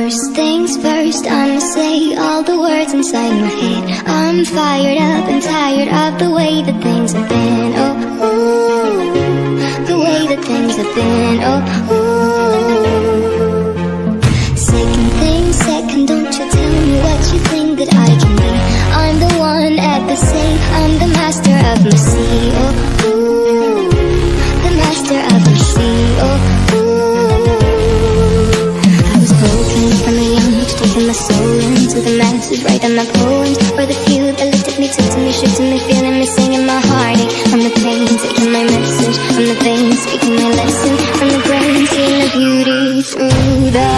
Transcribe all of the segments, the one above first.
First things first, I'ma say all the words inside my head. I'm fired up and tired of the way that things have been. Oh, ooh, the way that things have been. Oh, ooh. Second thing second, don't you tell me what you think that I can be. I'm the one at the safe, I'm the master of my sea. Oh, ooh, the master of my sea. Oh, from a young age, taking my soul into the masses, writing my poems for the few that looked at me, took to me, shook to me, feeling me, singing my heartache from the pain, taking my message from the veins, speaking my lesson from the brain, seeing the beauty through the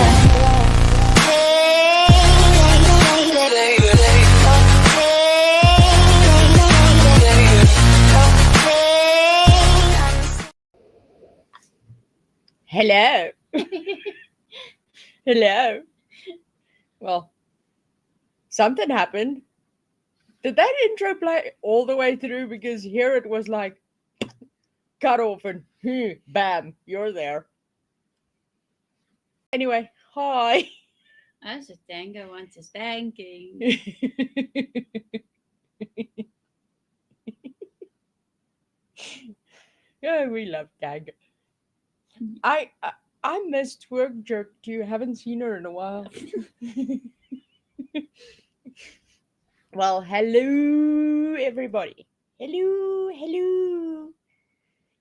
Hello. Hello. Well, something happened. Did that intro play all the way through? Because here it was like cut off and bam, you're there. Anyway, hi. As a tango wants a spanking. Yeah, we love Tango. I missed Twerk Jerk too. Haven't seen her in a while. Well, hello everybody. Hello, hello,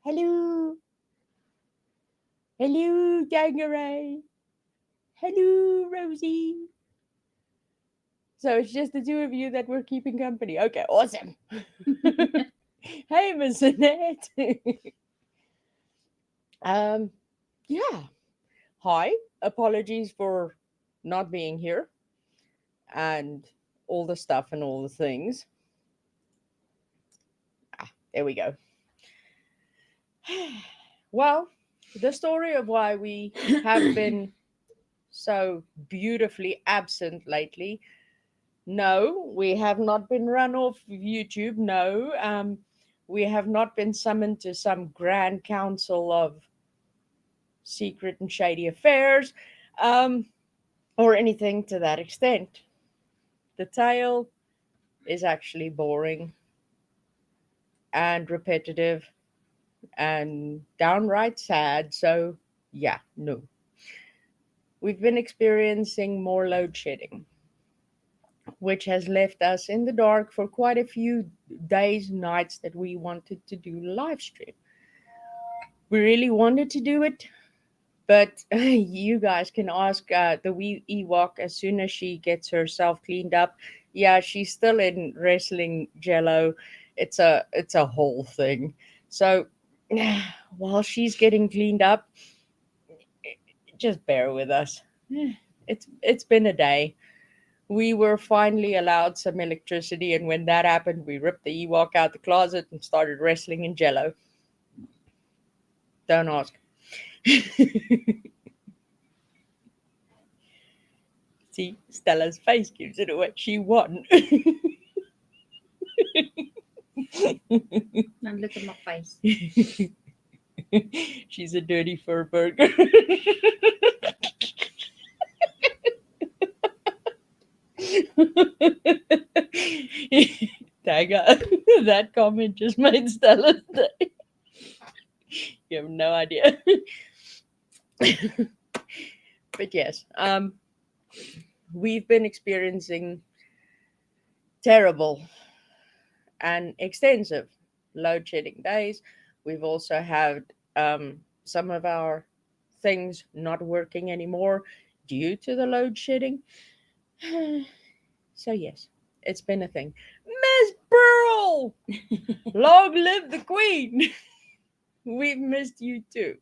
hello, hello, Tangeray. Hello, Rosie. So it's just the two of you that we're keeping company. Okay, awesome. Hey, Miss Annette. Yeah. Hi. Apologies for not being here and all the stuff and all the things. There we go. Well, the story of why we have been so beautifully absent lately. No, we have not been run off YouTube. No, we have not been summoned to some grand council of secret and shady affairs, or anything to that extent. The tale is actually boring and repetitive and downright sad. So, yeah, no. We've been experiencing more load shedding, which has left us in the dark for quite a few days, nights that we wanted to do live stream. We really wanted to do it, but you guys can ask the wee Ewok as soon as she gets herself cleaned up. Yeah, she's still in wrestling jello. It's a whole thing. So while she's getting cleaned up, just bear with us. It's been a day. We were finally allowed some electricity, and when that happened, we ripped the Ewok out the closet and started wrestling in jello. Don't ask. See, Stella's face gives it away. She won. Now look at my face. She's a dirty fur burger. Tagga, that comment just made Stella's day. You have no idea. But yes, we've been experiencing terrible and extensive load shedding days. We've also had some of our things not working anymore due to the load shedding. So yes, it's been a thing. Miss Pearl, long live the Queen. We've missed you too.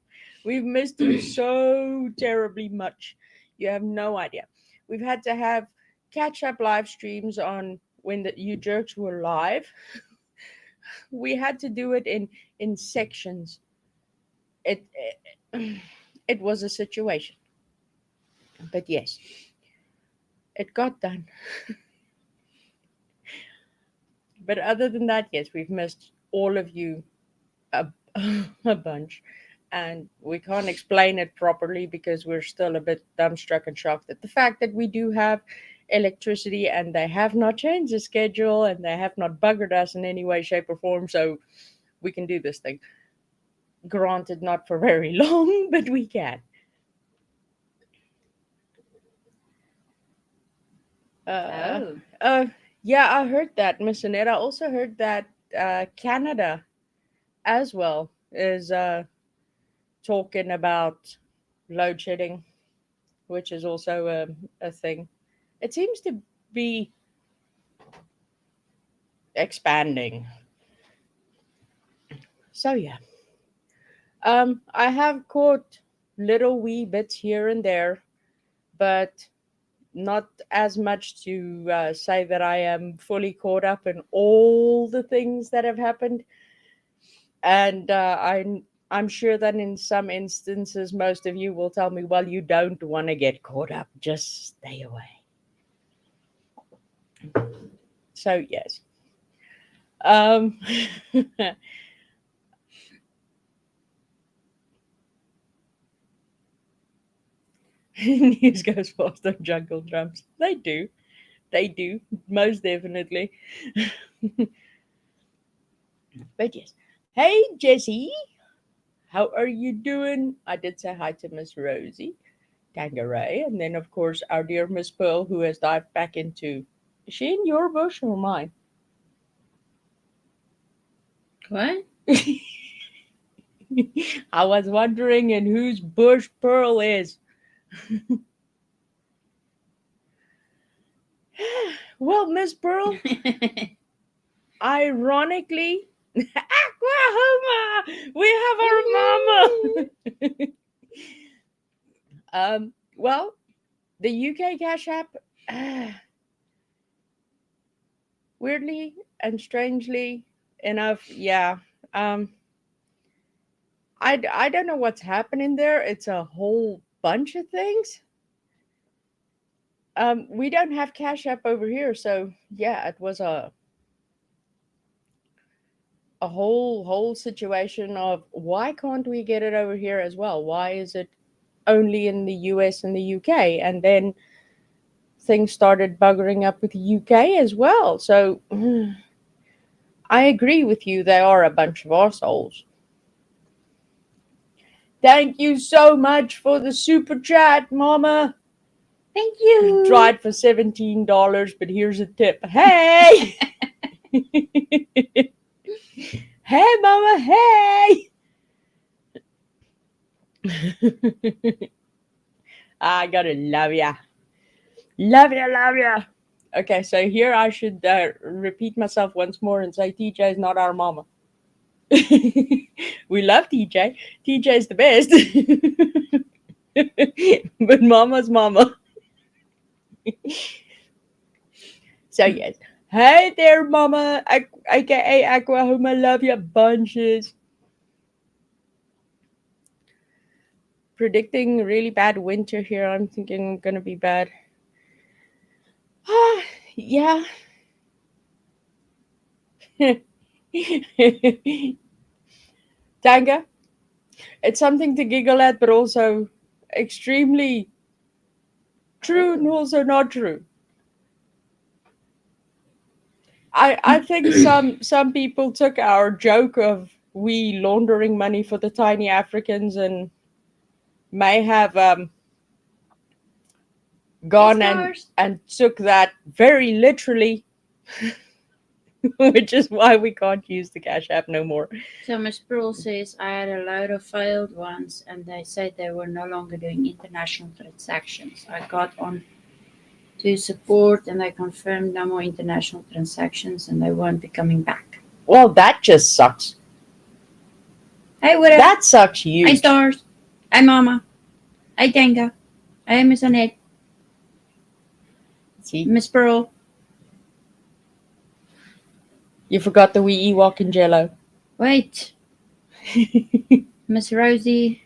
We've missed you so terribly much. You have no idea. We've had to have catch-up live streams on when the you jerks were live. We had to do it in sections. It it was a situation, but yes, it got done. But other than that, yes, we've missed all of you a, a bunch. and we can't explain it properly because we're still a bit dumbstruck and shocked at the fact that we do have electricity and they have not changed the schedule and they have not buggered us in any way, shape, or form. So we can do this thing. Granted, not for very long, but we can. Uh, Oh, uh, yeah, I heard that, Miss Annette. I also heard that Canada as well is talking about load shedding, which is also a thing. It seems to be expanding. So yeah, I have caught little wee bits here and there, but not as much to say that I am fully caught up in all the things that have happened. And I'm sure that in some instances, most of you will tell me, "Well, you don't want to get caught up; just stay away." So yes, um, news goes fast on jungle drums. They do, most definitely. But yes, hey Jessie, how are you doing? I did say hi to Miss Rosie Tangeray, and then of course our dear Miss Pearl, who has dived back into. Is she in your bush or mine? what? I was wondering in whose bush Pearl is. Well, Miss Pearl, ironically, Oklahoma, we have our mama. Well, the UK Cash App, weirdly and strangely enough, yeah. Um, I don't know what's happening there. It's a whole bunch of things. We don't have Cash App over here, so yeah, it was a whole situation of why can't we get it over here as well? Why is it only in the US and the UK? And then things started buggering up with the UK as well. So I agree with you. They are a bunch of assholes. Thank you so much for the super chat, Mama. Thank We you. tried for $17, but here's a tip. Hey! Hey, Mama, hey! I gotta love ya. Love ya, love ya. Okay, so here I should repeat myself once more and say TJ is not our mama. We love TJ. TJ is the best. But mama's mama. So yes. Hey there, mama. AKA Aquahoma. Love ya bunches. Predicting really bad winter here. I'm thinking gonna be bad. Ah, yeah. Tanga, it's something to giggle at, but also extremely true and also not true. I think some people took our joke of we laundering money for the tiny Africans and may have Yes, gone stars. and took that very literally, which is why we can't use the Cash App no more. So Miss Pearl says I had a load of failed ones, and they said they were no longer doing international transactions. I got on to support, and they confirmed no more international transactions, and they won't be coming back. Well, that just sucks. Hey, what up? That sucks Hey, huge. stars. Hey, Mama. Hey, Tanga. Hey, Miss Annette. See, Miss Pearl. you forgot the wee Ewok in Jello. Wait. Miss Rosie.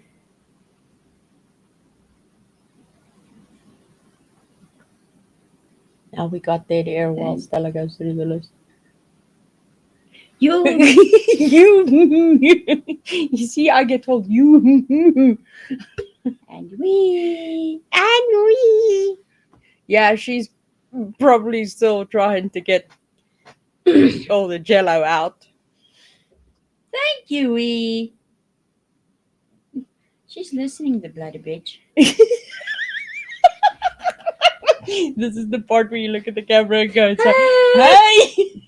Now we got dead air while And Stella goes through the list. You You see, I get told you. and we. And we. Yeah, she's probably still trying to get all the jello out. Thank you, we. She's listening, the bloody bitch. This is the part where you look at the camera and go, hey!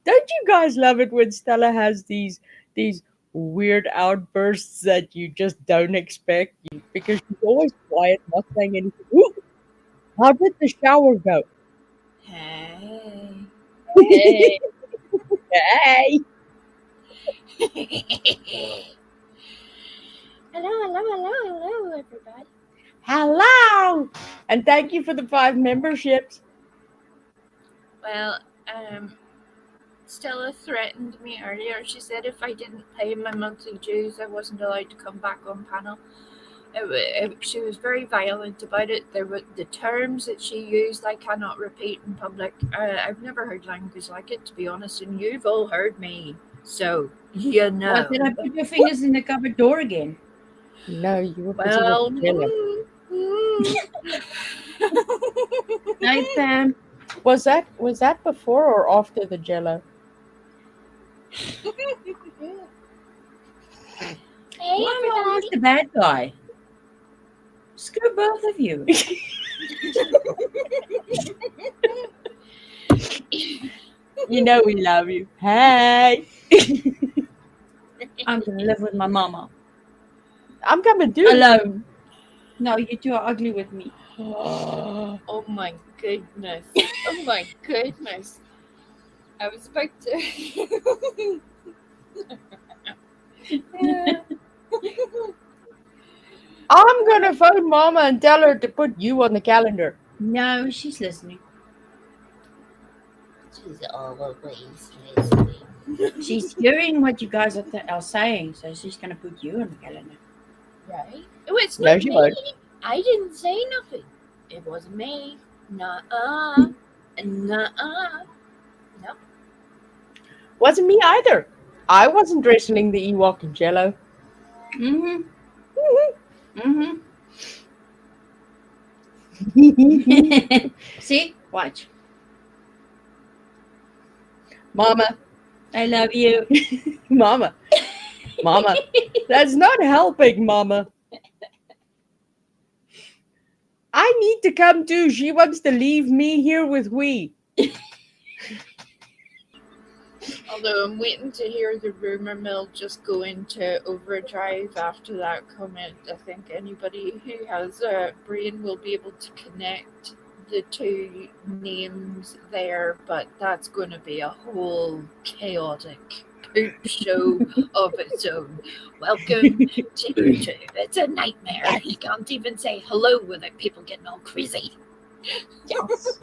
Don't you guys love it when Stella has these weird outbursts that you just don't expect? Because she's always quiet, not saying anything. Ooh, how did the shower go? Hey. Hey! Hey! Hello, everybody. Hello! And thank you for the 5 memberships. Well, Stella threatened me earlier. She said if I didn't pay my monthly dues, I wasn't allowed to come back on panel. She was very violent about it. The terms that she used, I cannot repeat in public. I've never heard language like it, to be honest, and you've all heard me. So, you know. What, did I put your fingers in the cupboard door again? No, you were Well, Night, Pam. Was that before or after the jello? Hey, Why am I always the bad guy? Screw both of you. You know we love you. Hey! I'm gonna live with my mama I'm coming too. alone. No, you two are ugly with me. Oh my goodness. Oh my goodness. I was about to. I'm gonna phone Mama and tell her to put you on the calendar. No, she's listening. She's always listening. She's hearing what you guys are saying, so she's gonna put you on the calendar. Right? Oh, it's No, not she me. won't. I didn't say nothing. It wasn't me. Nuh-uh. Nuh-uh. Wasn't me either. I wasn't wrestling the Ewok in jello. Mm-hmm. Mm-hmm. See? Watch. Mama, I love you. Mama, Mama. That's not helping, Mama. I need to come too. She wants to leave me here with we. Although I'm waiting to hear the rumor mill just go into overdrive after that comment. I think anybody who has a brain will be able to connect the two names there, but that's going to be a whole chaotic poop show of its own. Welcome to YouTube. It's a nightmare. You can't even say hello without people getting all crazy. Yes.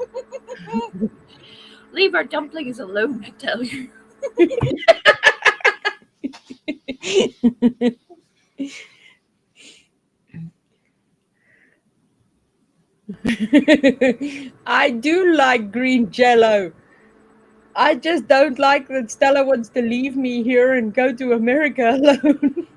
Leave our dumplings alone, I tell you. I do like green jello. I just don't like that Stella wants to leave me here and go to America alone.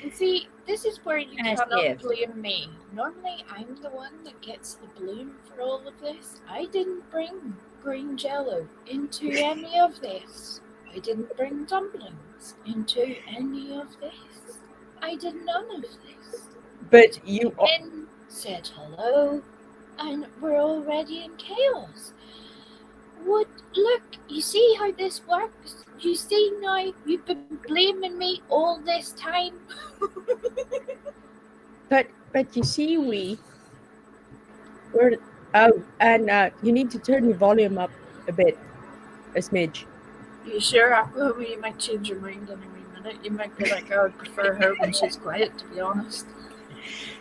And see, this is where you As cannot if. blame me. Normally, I'm the one that gets the blame for all of this. I didn't bring green jello into any of this. I didn't bring dumplings into any of this. I did none of this. But you Then said hello, and we're already in chaos. Look, you see how this works? You see now, you've been blaming me all this time. But you see, we're and you need to turn your volume up a bit, a smidge. You sure? Well, you might change your mind in a wee minute. You might be like, I would prefer her when she's quiet, to be honest.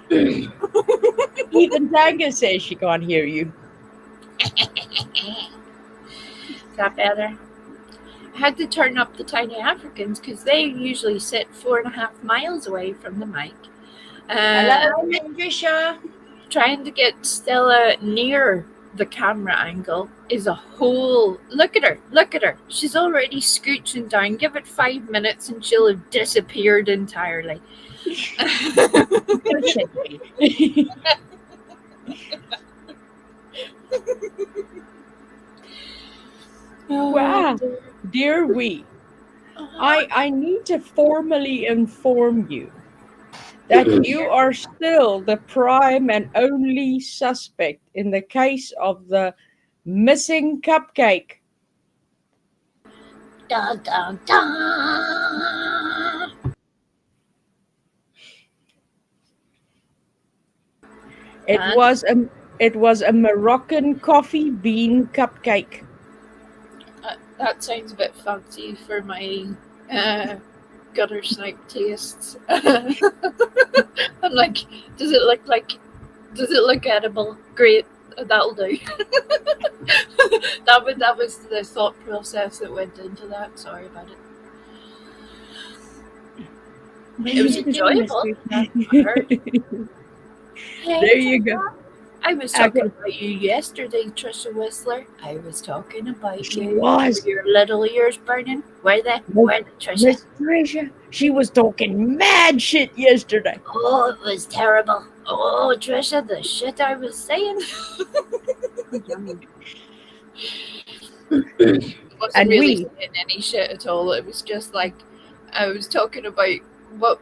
Even Tanga says she can't hear you. Is that better? I had to turn up the Tiny Africans because they usually sit 4.5 miles away from the mic. Hello, Patricia. Trying to get Stella near the camera angle is a whole look at her. She's already scooching down. Give it 5 minutes and she'll have disappeared entirely. Wow. Dear we, I need to formally inform you that you are still the prime and only suspect in the case of the missing cupcake. Dun, dun, dun. It was a Moroccan coffee bean cupcake. That sounds a bit fancy for my gutter snipe tastes. I'm like, does it look edible? Great, that'll do. that was the thought process that went into that. Sorry about it. It was enjoyable. There you go. I was talking about you yesterday, Trisha Whistler. I was talking about She you. was. Were your little ears burning? Were they, Trisha? Miss Tricia, she was talking mad shit yesterday. Oh, it was terrible. Oh, Trisha, the shit I was saying. It wasn't And really we- saying any shit at all. It was just like I was talking about what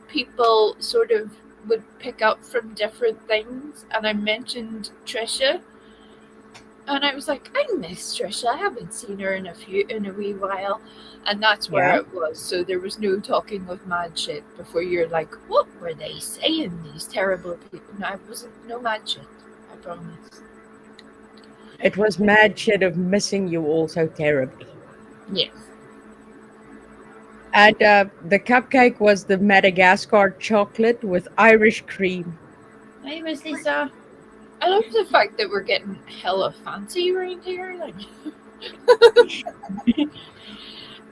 people sort of would pick up from different things, and I mentioned Trisha, and I was like, I miss Trisha. I haven't seen her in a wee while, and that's where Yeah. it was. So there was no talking of mad shit before you're like, what were they saying? These terrible people. No, it wasn't no mad shit. I promise. It was mad shit of missing you all so terribly. Yes. And the cupcake was the Madagascar chocolate with Irish cream. Hey, Miss Lisa. I love the fact that we're getting hella fancy around here. Like,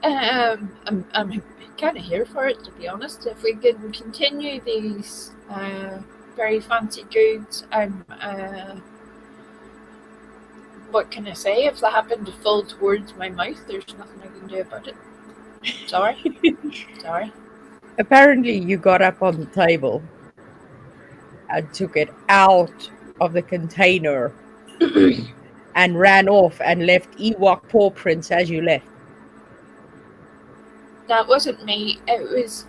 I'm kind of here for it, to be honest. If we can continue these very fancy goods, what can I say? If they happen to fall towards my mouth, there's nothing I can do about it. Sorry. Sorry. Apparently, you got up on the table and took it out of the container and ran off and left Ewok paw prints as you left. That wasn't me. It was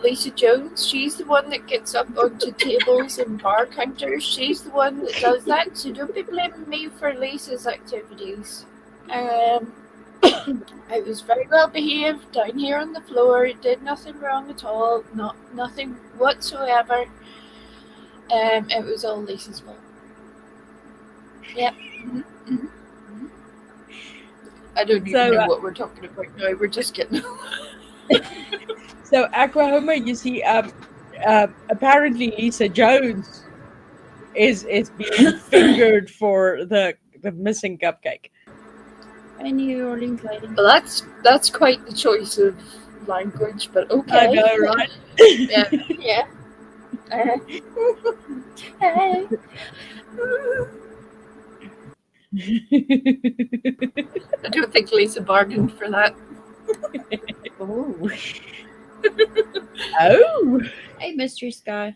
Lisa Jones. She's the one that gets up onto tables and bar counters. She's the one that does that. So don't be blaming me for Lisa's activities. I was very well behaved down here on the floor. Did nothing wrong at all. Nothing whatsoever. It was all Lisa's fault. Yep. I don't even So, know what we're talking about now. We're just getting. So, Aquahoma, you see, apparently Lisa Jones is being fingered for the missing cupcake. Hey, New Orleans lady. Well, that's quite the choice of language, but okay. I know, right? Yeah, yeah. Hey. I don't think Lisa bargained for that. Oh. Oh, Hey, Mystery Sky.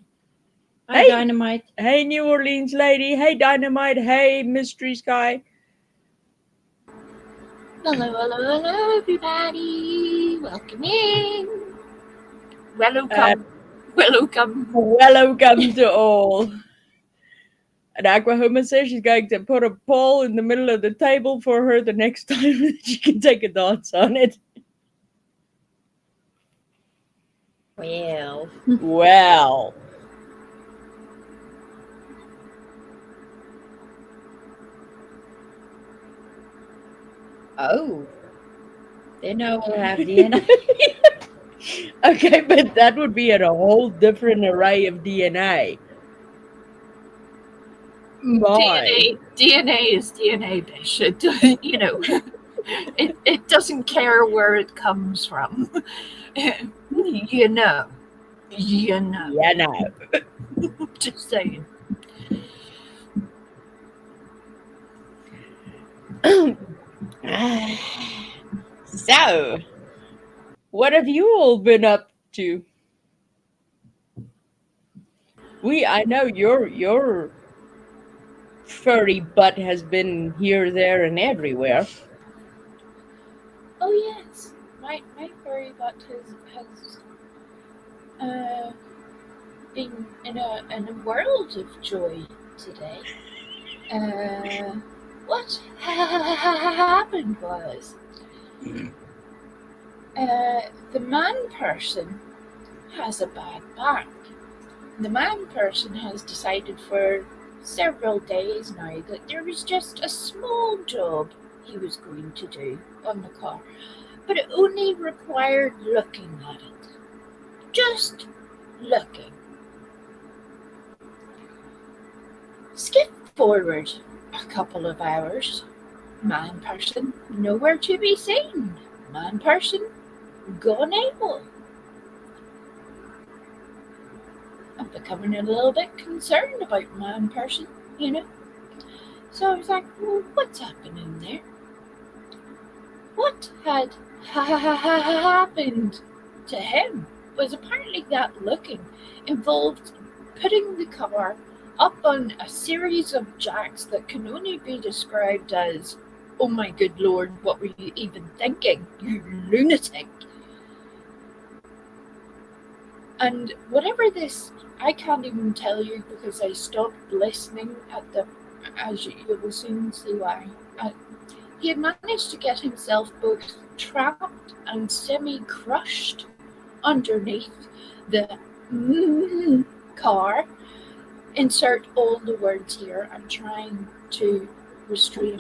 Hi, Hey. Dynamite. hey, New Orleans lady. Hey, Dynamite. Hey, Mystery Sky. Hello, everybody. Welcome in. Welcome. Welcome. Welcome to all. And Aquahoma says she's going to put a pole in the middle of the table for her the next time she can take a dance on it. Well. Well. Oh. Then I will have DNA. Okay, but that would be in a whole different array of DNA. My. DNA is DNA, Bish. You know, it doesn't care where it comes from. You know. Yeah, no. Just saying. So, what have you all been up to? I know your furry butt has been here, there, and everywhere. Oh yes, my furry butt has been in a world of joy today. What happened was the man person has a bad back. The man person has decided for several days now that there was just a small job he was going to do on the car, but it only required looking at it. Just looking. Skip forward a couple of hours. Man person nowhere to be seen. Man person gone able. I'm becoming a little bit concerned about man person, you know. So I was like, well, what's happening there? What had happened to him was apparently that looking involved putting the car up on a series of jacks that can only be described as, oh my good lord, what were you even thinking, you lunatic? And whatever this, I can't even tell you because I stopped listening as you will soon see why. He had managed to get himself both trapped and semi-crushed underneath the car. Insert all the words here. I'm trying to restrain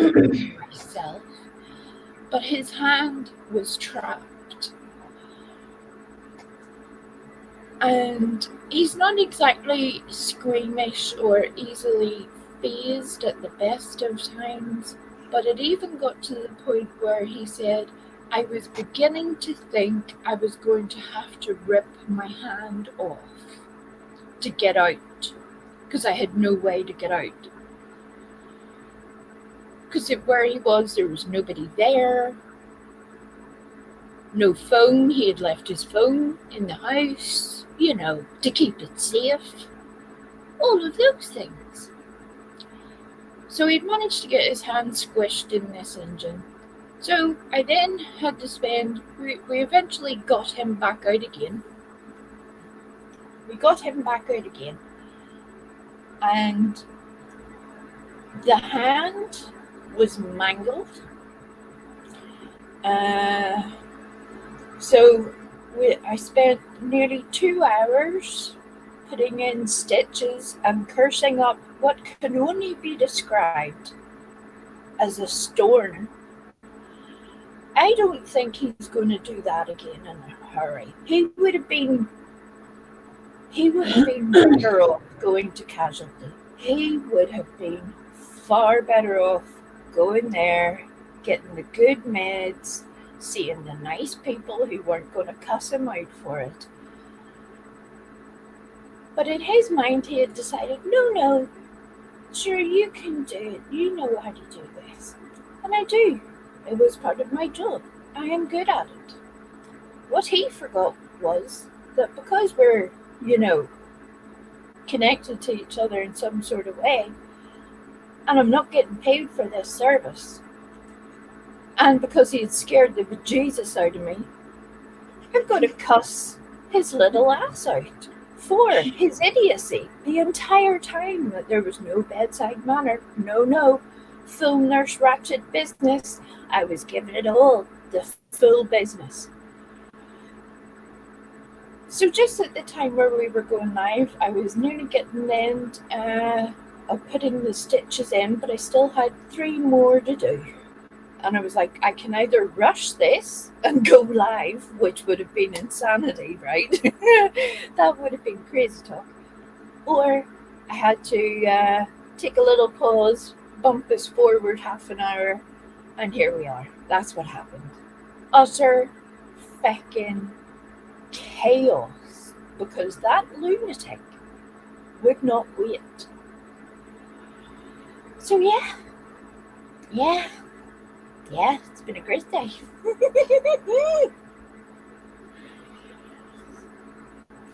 myself. But his hand was trapped. And he's not exactly squeamish or easily fazed at the best of times, but it even got to the point where he said, I was beginning to think I was going to have to rip my hand off to get out, because I had no way to get out. Because where he was, there was nobody there. No phone. He had left his phone in the house, you know, to keep it safe. All of those things. So he'd managed to get his hand squished in this engine. So I then had to spend, we eventually got him back out again. And the hand was mangled. So I spent nearly 2 hours putting in stitches and cursing up what can only be described as a storm. I don't think he's going to do that again in a hurry. He would have been better off going to casualty. He would have been far better off going there, getting the good meds, seeing the nice people who weren't going to cuss him out for it. But in his mind, he had decided, no, sure, you can do it. You know how to do this. And I do. It was part of my job. I am good at it. What he forgot was that because we're, connected to each other in some sort of way, and I'm not getting paid for this service, and because he had scared the bejesus out of me, I'm going to cuss his little ass out for his idiocy the entire time that there was no bedside manner, no full Nurse Ratched business. I was giving it all the full business. So just at the time where we were going live, I was nearly getting the end of putting the stitches in, but I still had 3 more to do. And I was like, I can either rush this and go live, which would have been insanity, right? That would have been crazy talk. Or I had to take a little pause, bump us forward half an hour, and here we are. That's what happened. Utter feckin' chaos, because that lunatic would not wait. So yeah, Yeah, it's been a great day.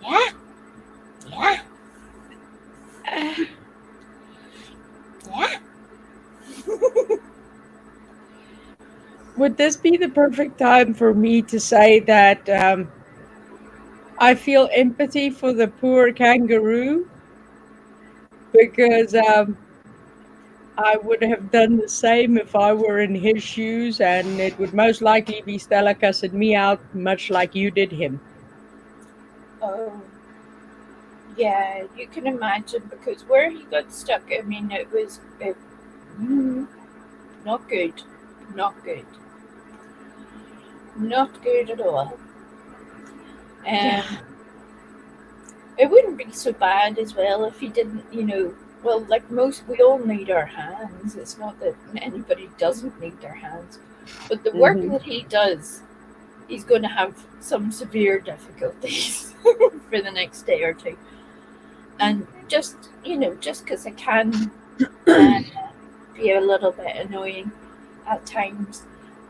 Yeah, yeah, yeah. Would this be the perfect time for me to say that I feel empathy for the poor kangaroo because I would have done the same if I were in his shoes, and it would most likely be Stella cussing me out, much like you did him. Oh, yeah, you can imagine because where he got stuck, I mean, it was not good. Not good. Not good at all. Yeah. It wouldn't be so bad as well if he didn't, well, like most, we all need our hands. It's not that anybody doesn't need their hands. But the work Mhm. that he does, he's going to have some severe difficulties for the next day or two. And just, just because it can uh, be a little bit annoying at times,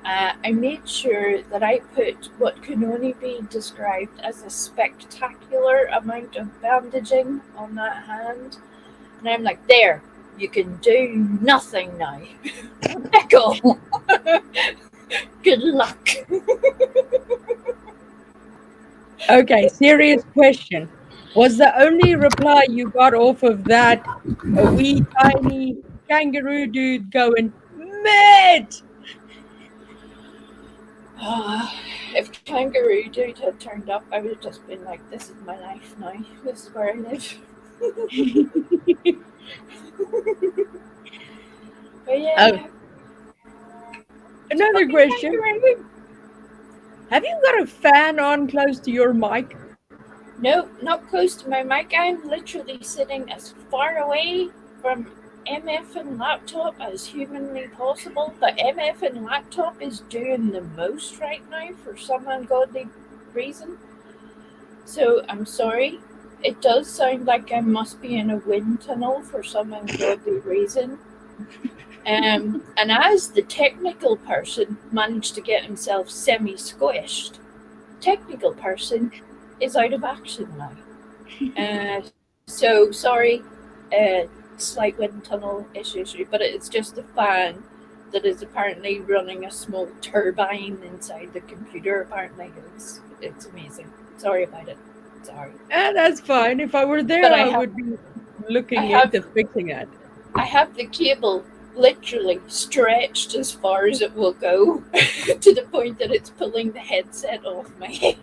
I made sure that I put what can only be described as a spectacular amount of bandaging on that hand. And I'm like, there, you can do nothing now. Pickle. Good luck. Okay, serious question. Was the only reply you got off of that a wee tiny kangaroo dude going, mate? If Kangaroo Dude had turned up, I would have just been like, this is my life now. This is where I live. But Oh, yeah, another fucking question. kangaroo. Have you got a fan on close to your mic? No, not close to my mic. I'm literally sitting as far away from MF and laptop as humanly possible. But MF and laptop is doing the most right now for some ungodly reason. So I'm sorry. It does sound like I must be in a wind tunnel for some ungodly reason. And as the technical person managed to get himself semi squished, technical person is out of action now. So sorry, uh, slight wind tunnel issue, but it's just the fan that is apparently running a small turbine inside the computer. Apparently, it's amazing. Sorry about it. Sorry, That's fine. If I were but there, I would be I looking have into fixing it. I have the cable literally stretched as far as it will go to the point that it's pulling the headset off my head.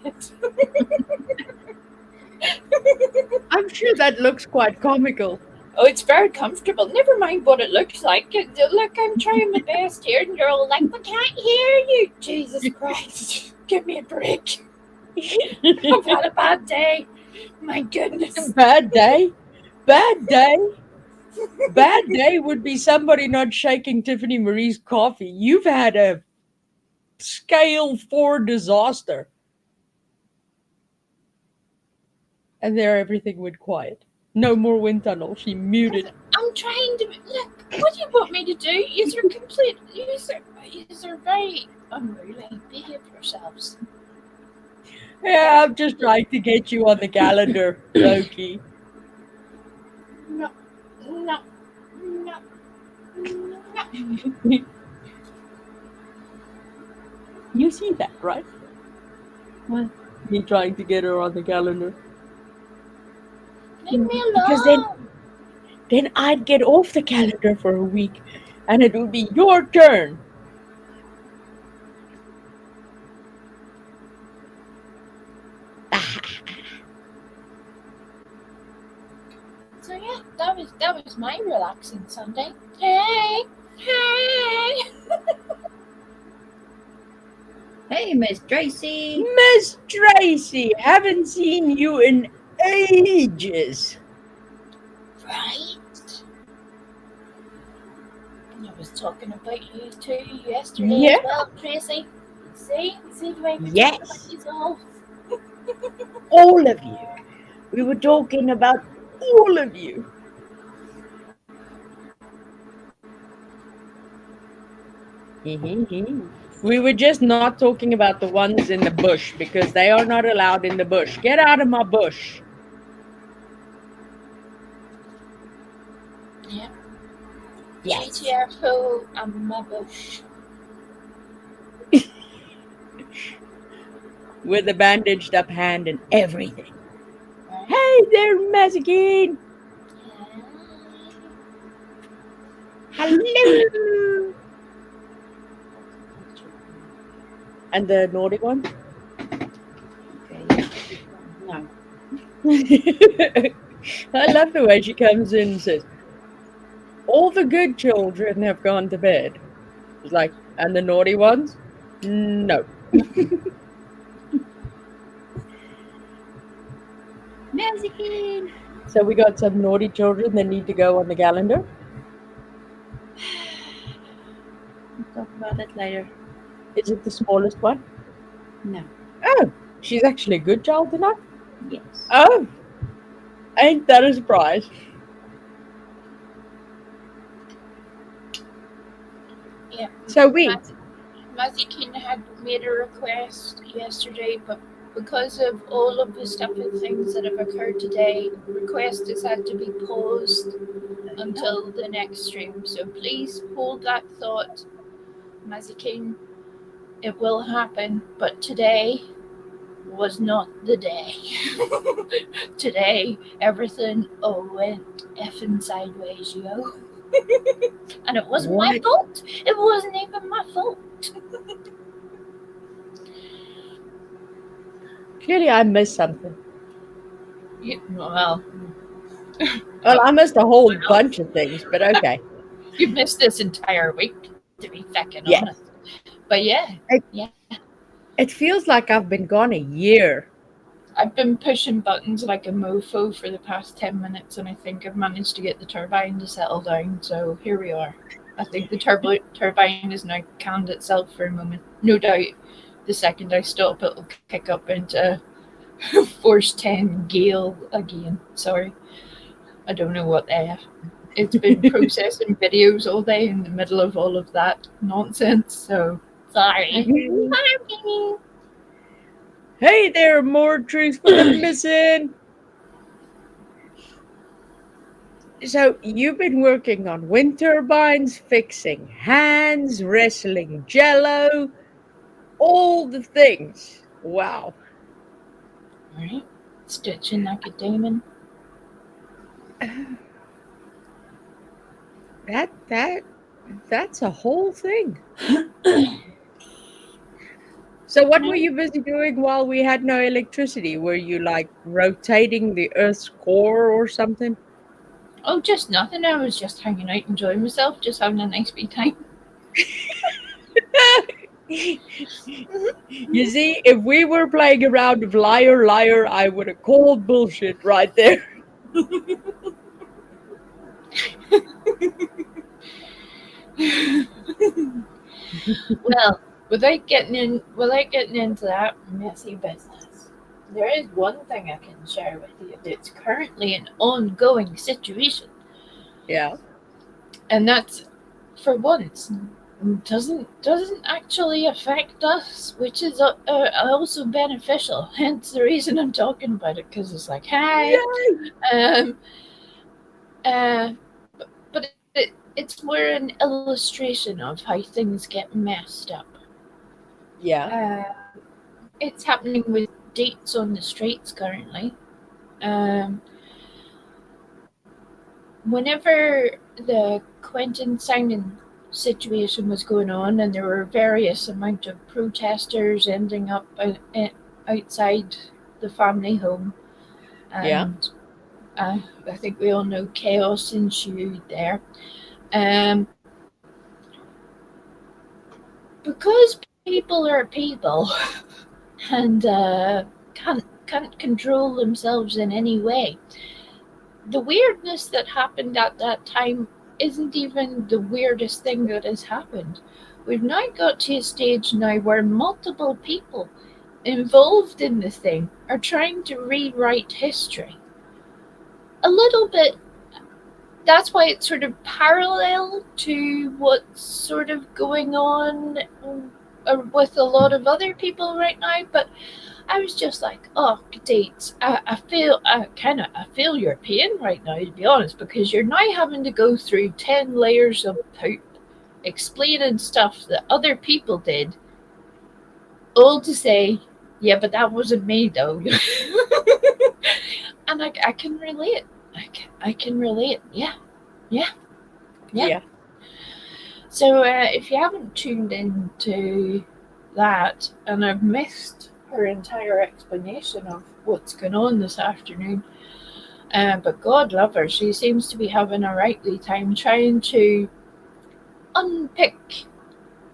I'm sure that looks quite comical. Oh, it's very comfortable. Never mind what it looks like. Look, I'm trying my best here, and you're all like, "We can't hear you." Jesus Christ, give me a break. I've had a bad day. My goodness. Bad day? Bad day? Bad day would be somebody not shaking Tiffany Marie's coffee. You've had a scale 4 disaster. And there everything went quiet. No more wind tunnel. She muted. I'm trying to look. What do you want me to do? You're complete. You're very unruly. Behave yourselves. Yeah, I'm just trying to get you on the calendar, Loki. No, no, no, no. You see that, right? What? Me trying to get her on the calendar. Leave me alone. Because then I'd get off the calendar for a week and it would be your turn. So yeah, that was my relaxing Sunday. Hey, hey. Hey, Miss Tracy. Miss Tracy, haven't seen you in ages. Right. I was talking about you too yesterday Yeah. as well, Tracy. See the way we Yes. talk about these all. All of you. We were talking about all of you. We were just not talking about the ones in the bush because they are not allowed in the bush. Get out of my bush. Yeah. Yes. GTFO and my bush. With a bandaged up hand and everything. Hey there, Mazikeen. Hello. And the naughty one? Okay. No. I love the way she comes in and says, all the good children have gone to bed. It's like, and the naughty ones? No. Mazikeen. So we got some naughty children that need to go on the calendar. We'll talk about it later. Is it the smallest one? No. Oh, she's actually a good child enough? Yes. Oh, ain't that a surprise? Yeah. So we, Mazikeen had made a request yesterday, but because of all of the stuff and things that have occurred today, request has had to be paused until the next stream. So please hold that thought, Mazikeen. It will happen, but today was not the day. Today, everything went effing sideways, yo. And it wasn't my What? fault. It wasn't even my fault. clearly I missed something. Well, Well, I missed a whole bunch of things, but okay. you missed this entire week, to be feckin' Yes. honest. But yeah, It feels like I've been gone a year. I've been pushing buttons like a mofo for the past 10 minutes, and I think I've managed to get the turbine to settle down. So here we are. I think the turbine has now calmed itself for a moment. No doubt, the second I stop, it'll kick up into Force 10 gale again. Sorry. I don't know what it's been processing videos all day in the middle of all of that nonsense. So sorry. Hey there, more truth for the missing. So you've been working on wind turbines, fixing hands, wrestling jello, all the things. Wow. All right. Stitching like a demon. That's a whole thing. So what were you busy doing while we had no electricity? Were you like rotating the Earth's core or something? Oh, just nothing. I was just hanging out, enjoying myself, just having a nice wee time. You see, if we were playing a round of liar, liar, I would have called bullshit right there. Well, without getting into that messy business, there is one thing I can share with you that's currently an ongoing situation, Yeah. and that's, for once, doesn't actually affect us, which is also beneficial. Hence the reason I'm talking about it, because it's like, hey, but it's more an illustration of how things get messed up. Yeah. It's happening with dates on the streets currently. Whenever the Quentin Simon situation was going on, and there were various amount of protesters ending up outside the family home, and I think we all know chaos ensued there. Because people are people and can't control themselves in any way, the weirdness that happened at that time isn't even the weirdest thing that has happened. We've now got to a stage now where multiple people involved in the thing are trying to rewrite history. A little bit that's why it's sort of parallel to what's sort of going on with a lot of other people right now. But I was just like, oh, dates. I feel your pain right now, to be honest, because you're now having to go through 10 layers of poop, explaining stuff that other people did, all to say, yeah, but that wasn't me though. And I can relate. I can relate. Yeah. Yeah. So if you haven't tuned into that, and I've missed her entire explanation of what's going on this afternoon, but God love her, she seems to be having a rightly time trying to unpick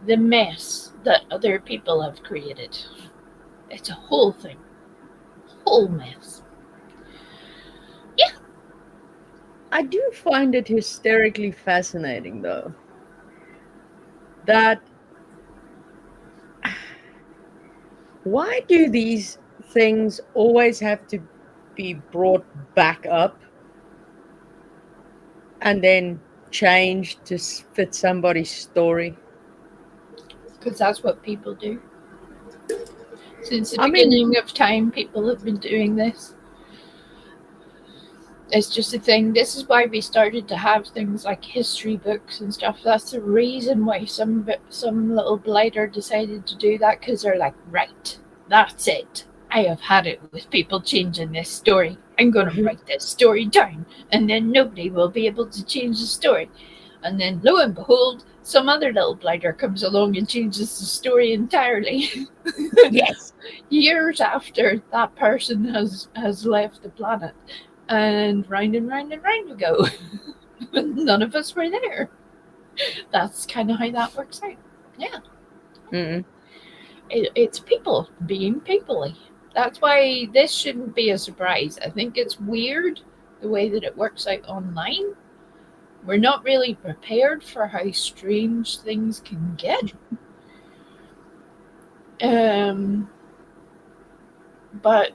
the mess that other people have created. It's a whole thing, whole mess. I do find it hysterically fascinating, though, that why do these things always have to be brought back up and then changed to fit somebody's story? Because that's what people do. Since the I mean, beginning of time, people have been doing this. It's just a thing. This is why we started to have things like history books and stuff. That's the reason why some little blighter decided to do that, because they're like, right, that's it. I have had it with people changing this story. I'm going to write this story down, and then nobody will be able to change the story. And then, lo and behold, some other little blighter comes along and changes the story entirely. yes. Years after that person has left the planet. And round we go. None of us were there. That's kind of how that works out. Yeah. Mm-mm. It's people being peoply. That's why this shouldn't be a surprise. I think it's weird the way that it works out online. We're not really prepared for how strange things can get. But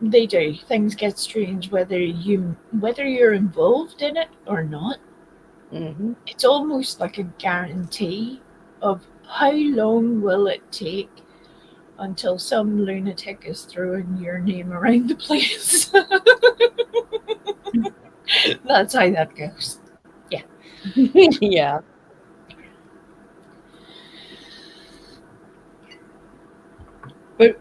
they do. Things get strange whether you're involved in it or not. Mm-hmm. It's almost like a guarantee of how long will it take until some lunatic is throwing your name around the place. That's how that goes. Yeah. Yeah. But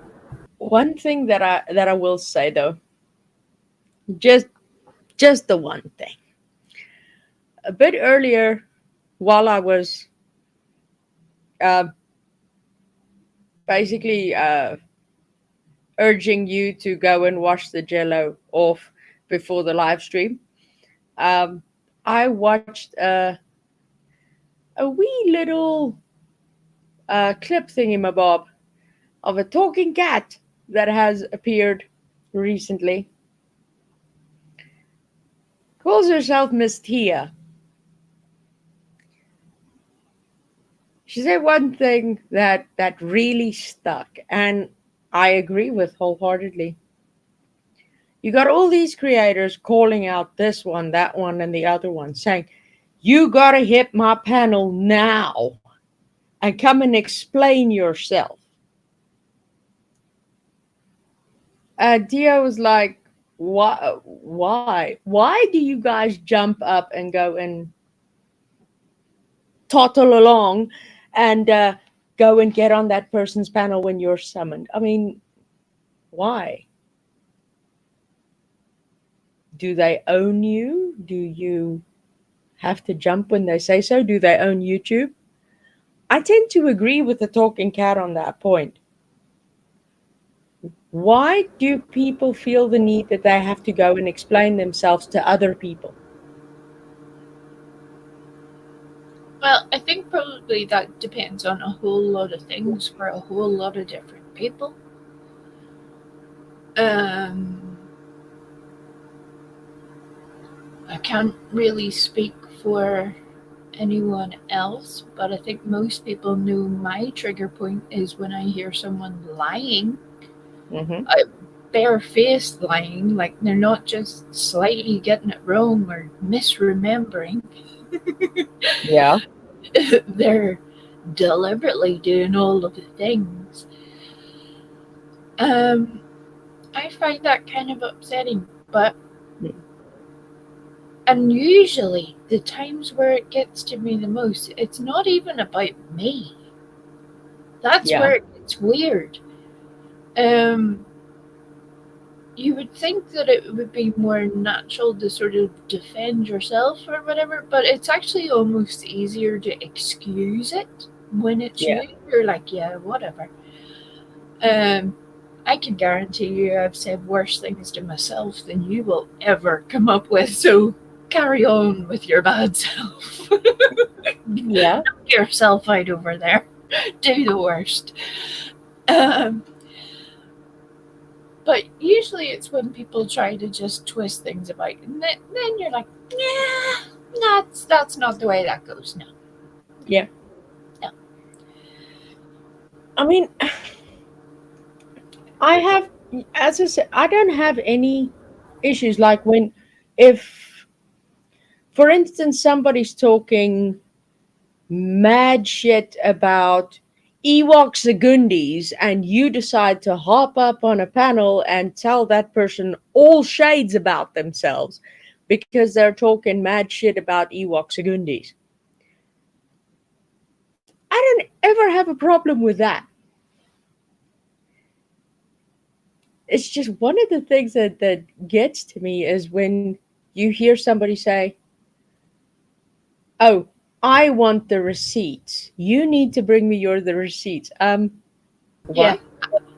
one thing that I will say, though, just the one thing. A bit earlier, while I was uh, basically urging you to go and wash the jello off before the live stream, I watched a wee little clip thingamabob of a talking cat that has appeared recently. Calls herself Miss Tia. She said one thing that really stuck, and I agree with wholeheartedly. You got all these creators calling out this one, that one, and the other one, saying, you gotta hit my panel now and come and explain yourself. Dia was like, why do you guys jump up and go and toddle along and go and get on that person's panel when you're summoned? I mean, why? Do they own you? Do you have to jump when they say so? Do they own YouTube? I tend to agree with the talking cat on that point. Why do people feel the need that they have to go and explain themselves to other people? Well, I think probably that depends on a whole lot of things for a whole lot of different people. I can't really speak for anyone else, but I think most people know my trigger point is when I hear someone lying. Mm-hmm. bare-faced lying, like they're not just slightly getting it wrong or misremembering. Yeah. They're deliberately doing all of the things. I find that kind of upsetting, but and usually the times where it gets to me the most, it's not even about me. That's Yeah. where it gets weird. You would think that it would be more natural to sort of defend yourself or whatever, but it's actually almost easier to excuse it when it's Yeah. you. You're like, yeah, whatever. I can guarantee you I've said worse things to myself than you will ever come up with, so carry on with your bad self. Yeah. Knock yourself out over there. Do the worst. But usually it's when people try to just twist things about, and then you're like, yeah, that's not the way that goes. No. Yeah. No. I mean, I have, as I said, I don't have any issues. Like if, for instance, somebody's talking mad shit about Ewok Segundis, and you decide to hop up on a panel and tell that person all shades about themselves because they're talking mad shit about Ewok Segundis. I don't ever have a problem with that. It's just one of the things that gets to me is when you hear somebody say, "Oh, I want the receipts. You need to bring me the receipts." Yeah. What?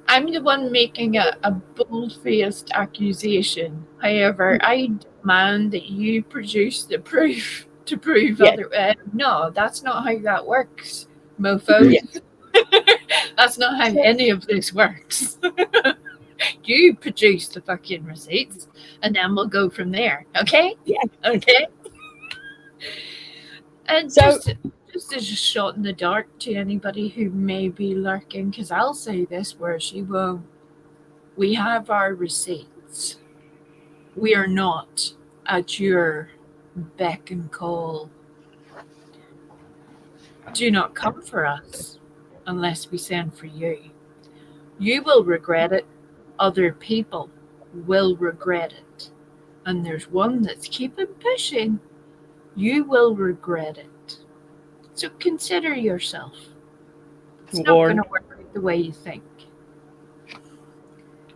I'm the one making a bold-faced accusation. However, I demand that you produce the proof to prove Yes. otherwise. No, that's not how that works, mofo. Yes. That's not how So, any of this works. You produce the fucking receipts, and then we'll go from there. Okay? yeah. Okay? And So just as a shot in the dark to anybody who may be lurking, because I'll say this where she won't. We have our receipts. We are not at your beck and call. Do not come for us unless we send for you. You will regret it. Other people will regret it. And there's one that's keeping pushing. You will regret it. So consider yourself. It's not going warned. to work out the way you think.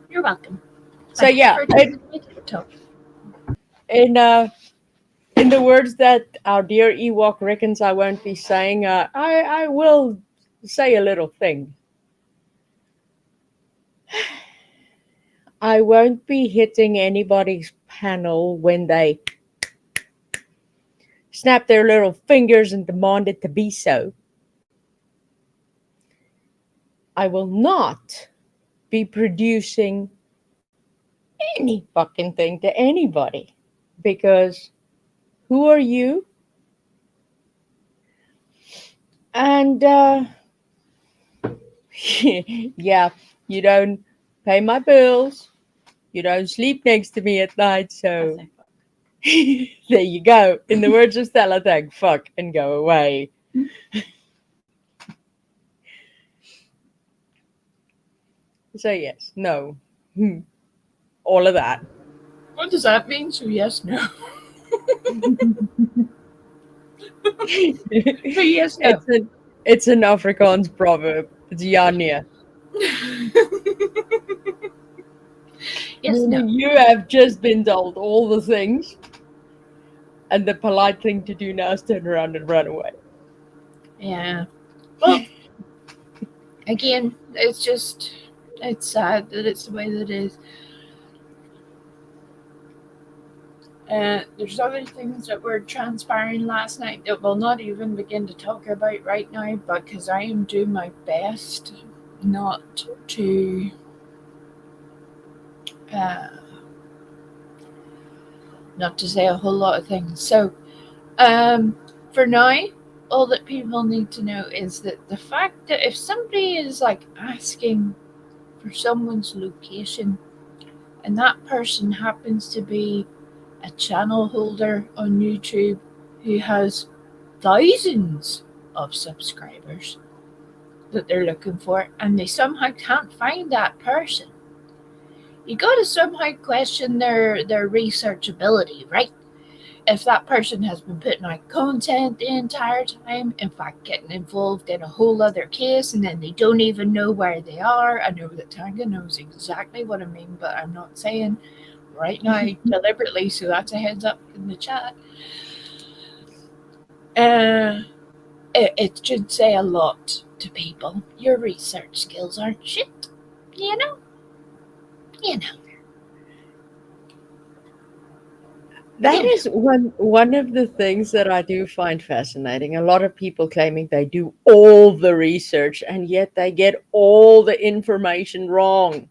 You're welcome. So yeah, in the words that our dear Ewok reckons I won't be saying, I will say a little thing. I won't be hitting anybody's panel when they snap their little fingers and demand it to be so. I will not be producing any fucking thing to anybody because who are you? And yeah, you don't pay my bills. You don't sleep next to me at night, so there you go. In the words of Stella Tang, fuck and go away. So yes, no, all of that. What does that mean? So yes, no. Yes, no. It's an Afrikaans proverb. It's Yania. Yes, no. You have just been told all the things, and the polite thing to do now is turn around and run away. Yeah. Well, again, it's sad that it's the way that it is. There's other things that were transpiring last night that we'll not even begin to talk about right now, because I am doing my best not to say a whole lot of things. So, for now, all that people need to know is that the fact that if somebody is like asking for someone's location, and that person happens to be a channel holder on YouTube who has thousands of subscribers that they're looking for, and they somehow can't find that person. You got to somehow question their researchability, right? If that person has been putting out content the entire time, in fact, getting involved in a whole other case, and then they don't even know where they are. I know that Tanga knows exactly what I mean, but I'm not saying right now deliberately, so that's a heads up in the chat. It should say a lot to people. Your research skills aren't shit, you know? You know. That is one of the things that I do find fascinating. A lot of people claiming they do all the research and yet they get all the information wrong.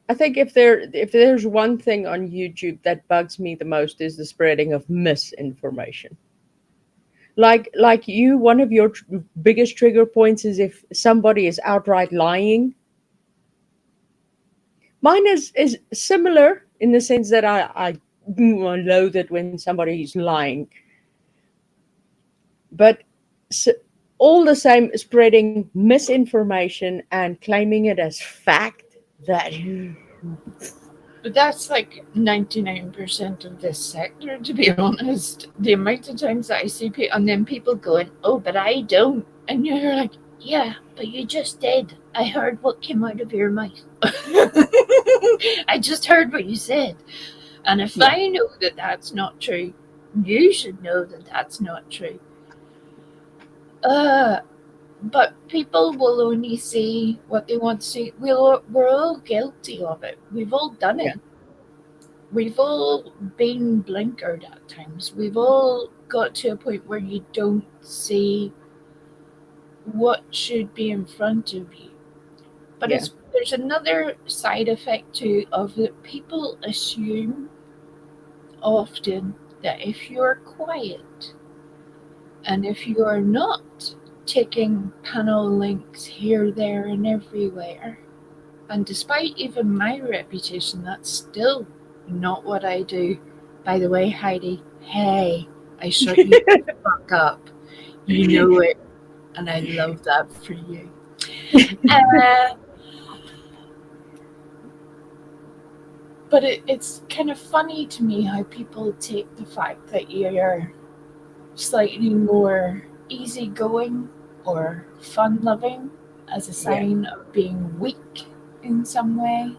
I think if there's one thing on YouTube that bugs me the most is the spreading of misinformation. Like you, one of your biggest trigger points is if somebody is outright lying. Mine is similar in the sense that I loathe it when somebody is lying. But all the same, spreading misinformation and claiming it as fact, that But that's like 99% of this sector, to be honest. The amount of times that I see people, and then people going, oh, but I don't. And you're like, yeah, but you just did. I heard what came out of your mouth. I just heard what you said. And if I know that that's not true, you should know that that's not true. But people will only see what they want to see. We're all guilty of it. We've all done it. We've all been blinkered at times. We've all got to a point where you don't see what should be in front of you. But there's another side effect too of that people assume often that if you're quiet and if you are not taking panel links here, there, and everywhere, and despite even my reputation, that's still not what I do. By the way, Heidi, hey, I shut you the fuck up. You know it, and I love that for you. But it's kind of funny to me how people take the fact that you're slightly more easygoing or fun-loving as a sign of being weak in some way,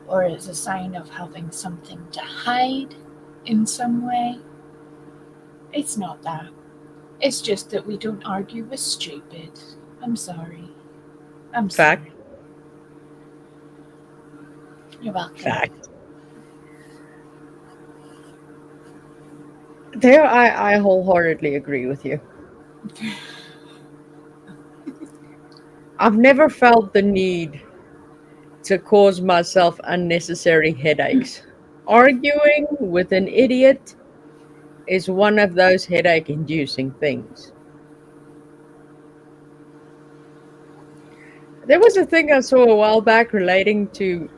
or as a sign of having something to hide in some way. It's not that. It's just that we don't argue with stupid. I'm sorry. I'm Fact. sorry. You're welcome. Fact. There, I wholeheartedly agree with you. I've never felt the need to cause myself unnecessary headaches. Arguing with an idiot is one of those headache-inducing things. There was a thing I saw a while back relating to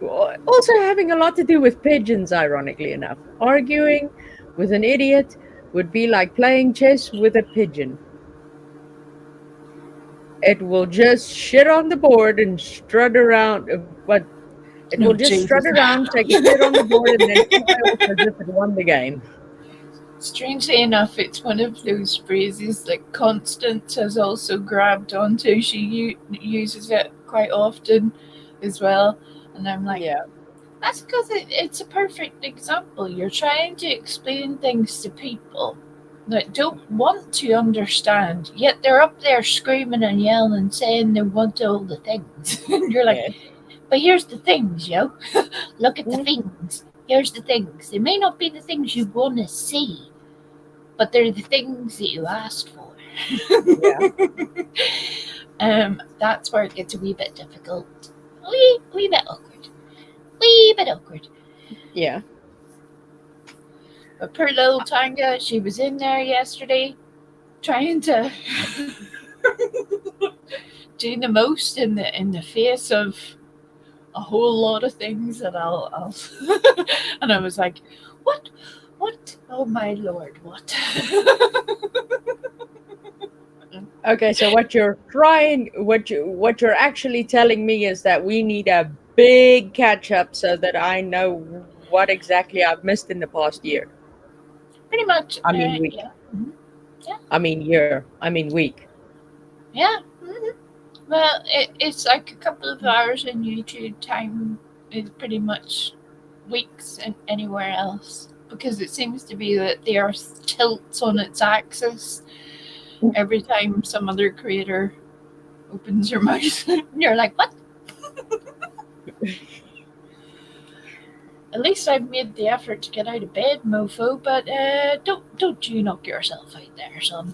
also having a lot to do with pigeons, ironically enough. Arguing with an idiot would be like playing chess with a pigeon. It will just shit on the board and strut around, but it will just strut around, take a shit on the board, and then fly off as if it won the game. Strangely enough, it's one of those phrases that Constance has also grabbed onto. She uses it quite often as well. And I'm like, that's because it's a perfect example. You're trying to explain things to people that don't want to understand, yet they're up there screaming and yelling, saying they want all the things. And you're like, but here's the things, yo. Look at the things. Here's the things. They may not be the things you want to see, but they're the things that you asked for. That's where it gets a wee bit difficult. Wee bit awkward. Wee bit awkward. Yeah. But poor little Tanga, she was in there yesterday trying to do the most in the face of a whole lot of things that I'll and I was like, what? Oh my lord, what? Okay, so what you're actually telling me is that we need a big catch up so that I know what exactly I've missed in the past year. Pretty much. I mean week. Yeah. I mean year. I mean week. Yeah. Well, it's like a couple of hours in YouTube time is pretty much weeks and anywhere else because it seems to be that the Earth tilts on its axis every time some other creator opens your mouth. You're like, what? At least I've made the effort to get out of bed, mofo. But don't you knock yourself out there, son.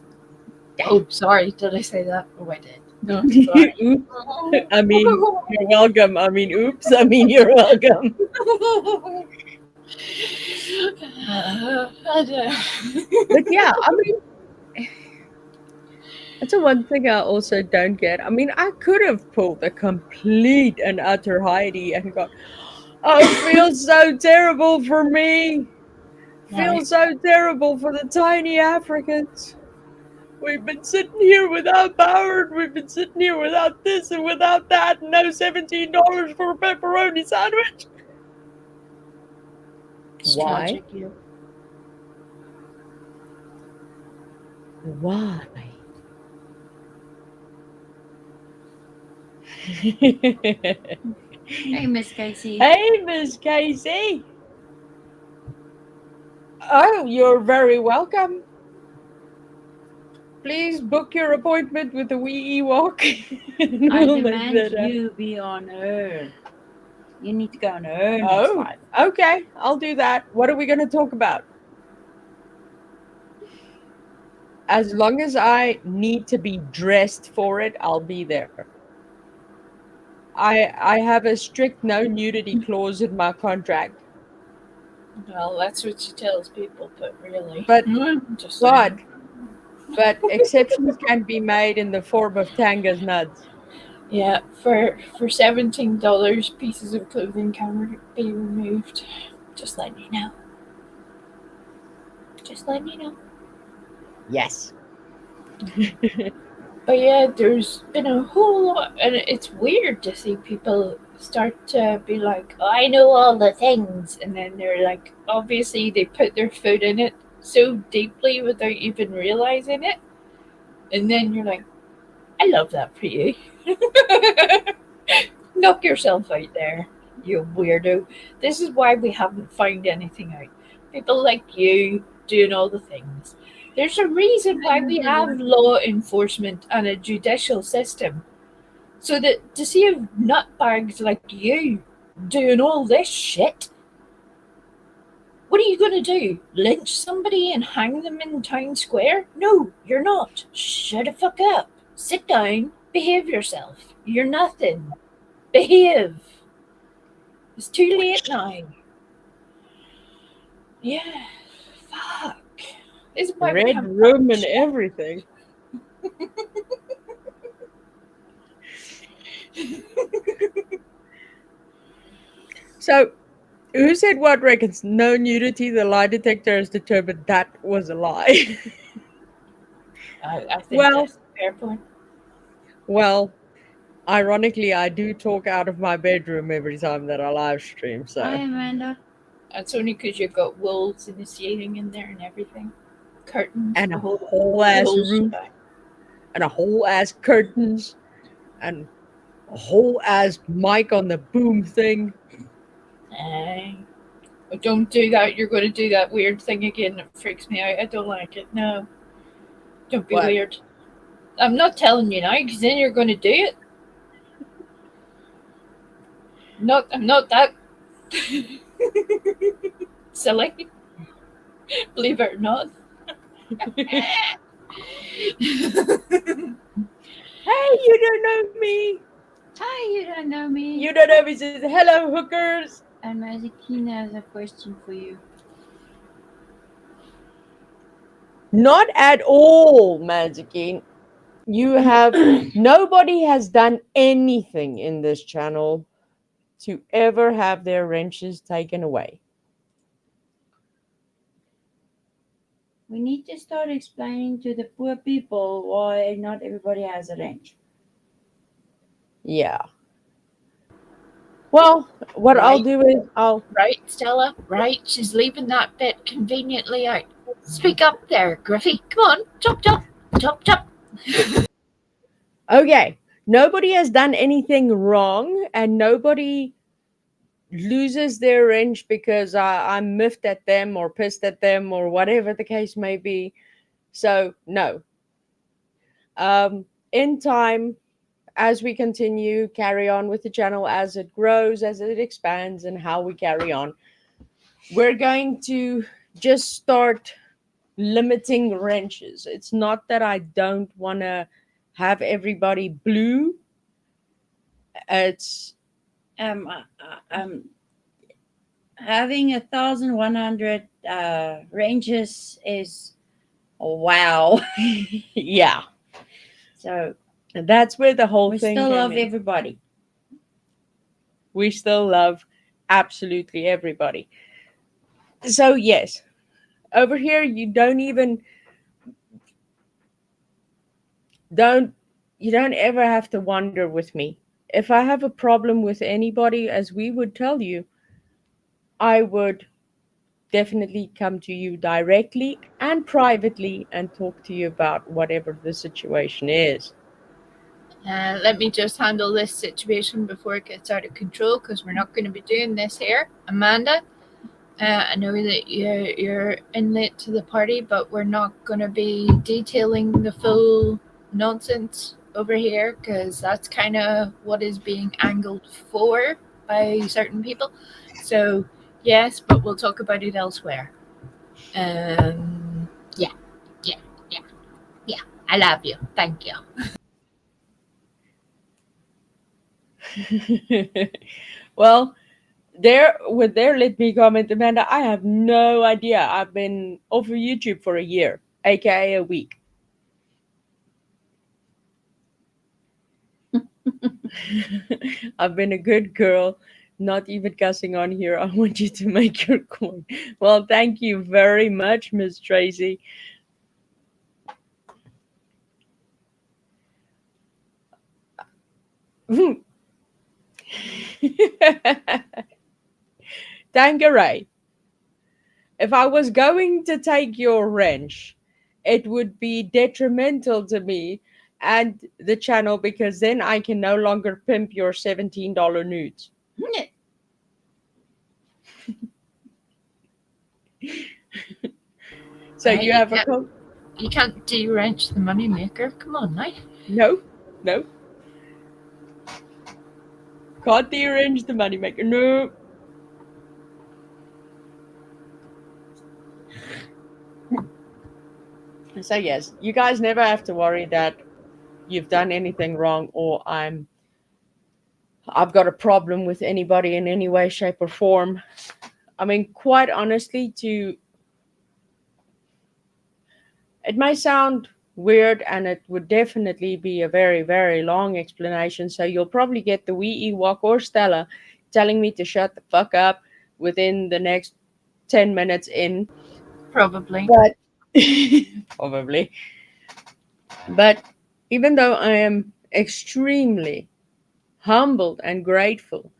Oh, sorry. Did I say that? Oh, I did. No, sorry. Oops. I mean, you're welcome. I mean, oops. I mean, you're welcome. But yeah, I mean, that's the one thing I also don't get. I mean, I could have pulled a complete and utter Heidi and gone, oh, it feels so terrible for me. Feels so terrible for the tiny Africans. We've been sitting here without power, and we've been sitting here without this and without that, and no $17 for a pepperoni sandwich. Why? Why? Hey, Miss Casey. Hey, Miss Casey. Oh, you're very welcome. Please book your appointment with the wee Ewok. I demand you be on Earth. You need to go on Earth next life. Okay, I'll do that. What are we going to talk about? As long as I need to be dressed for it, I'll be there. I have a strict no nudity clause in my contract. Well, that's what she tells people, but really. But just God, but exceptions can be made in the form of Tanga's nuts. Yeah, for $17, pieces of clothing can be removed. Just letting you know. Just letting you know. Yes. But yeah, there's been a whole lot, and it's weird to see people start to be like, oh, I know all the things, and then they're like, obviously they put their foot in it so deeply without even realizing it, and then you're like, I love that for you. Knock yourself out there, you weirdo. This is why we haven't found anything out. People like you doing all the things. There's a reason why we have law enforcement and a judicial system. So that to see nutbags like you doing all this shit, what are you going to do? Lynch somebody and hang them in town square? No, you're not. Shut the fuck up. Sit down. Behave yourself. You're nothing. Behave. It's too late now. Yeah. Fuck. This is why we Red have room and everything. So, who said what reckons? No nudity. The lie detector has determined that was a lie. I think that's a fair point. Well, ironically, I do talk out of my bedroom every time that I live stream. So, Hi, Amanda. That's only because you've got wolves initiating in there and everything. Curtains. and a whole ass roof, and a whole ass curtains, and a whole ass mic on the boom thing. But don't do that. You're going to do that weird thing again. It freaks me out. I don't like it. No. Don't be weird. I'm not telling you now, because then you're going to do it. I'm not that silly. Believe it or not. Hey, you don't know me. Hi, you don't know me. You don't know me. Says hello, hookers. And Mazikina has a question for you. Not at all, Magikin. You have nobody has done anything in this channel to ever have their wrenches taken away. We need to start explaining to the poor people why not everybody has a wrench. Yeah. Well, what I'll Right. do is I'll Right, Stella? Right? She's leaving that bit conveniently out. Speak up there, Griffey. Come on. Chop, chop. Chop, chop. okay. Nobody has done anything wrong, and nobody loses their wrench because I'm miffed at them or pissed at them or whatever the case may be. So no. In time, as we continue, carry on with the channel, as it grows, as it expands, and how we carry on, we're going to just start limiting wrenches. It's not that I don't want to have everybody blue. It's Having 1,100 ranges is wow. yeah. So And that's where the whole we thing still came love in. everybody. We still love absolutely everybody. So yes, over here you don't ever have to wonder with me. If I have a problem with anybody, as we would tell you, I would definitely come to you directly and privately and talk to you about whatever the situation is. Let me just handle this situation before it gets out of control, because we're not going to be doing this here. Amanda, I know that you're in late to the party, but we're not going to be detailing the full nonsense over here, because that's kind of what is being angled for by certain people. So yes, but we'll talk about it elsewhere. Yeah. I love you. Thank you. Well, there with their let me comment, Amanda, I have no idea. I've been off of YouTube for a year, aka a week. I've been a good girl, not even cussing on here. I want you to make your coin. Well, thank you very much, Miss Tracy. Tangeray, if I was going to take your wrench, it would be detrimental to me and the channel, because then I can no longer pimp your $17 nudes. So Right, you have a code? You can't de-wrench the moneymaker. Come on, now. No. Can't de-arrange the moneymaker. No. So yes, you guys never have to worry that you've done anything wrong or I've got a problem with anybody in any way, shape, or form. I mean, quite honestly, it may sound weird and it would definitely be a very, very long explanation. So you'll probably get the wee Ewok or Stella telling me to shut the fuck up within the next 10 minutes in. Probably. But probably. But even though I am extremely humbled and grateful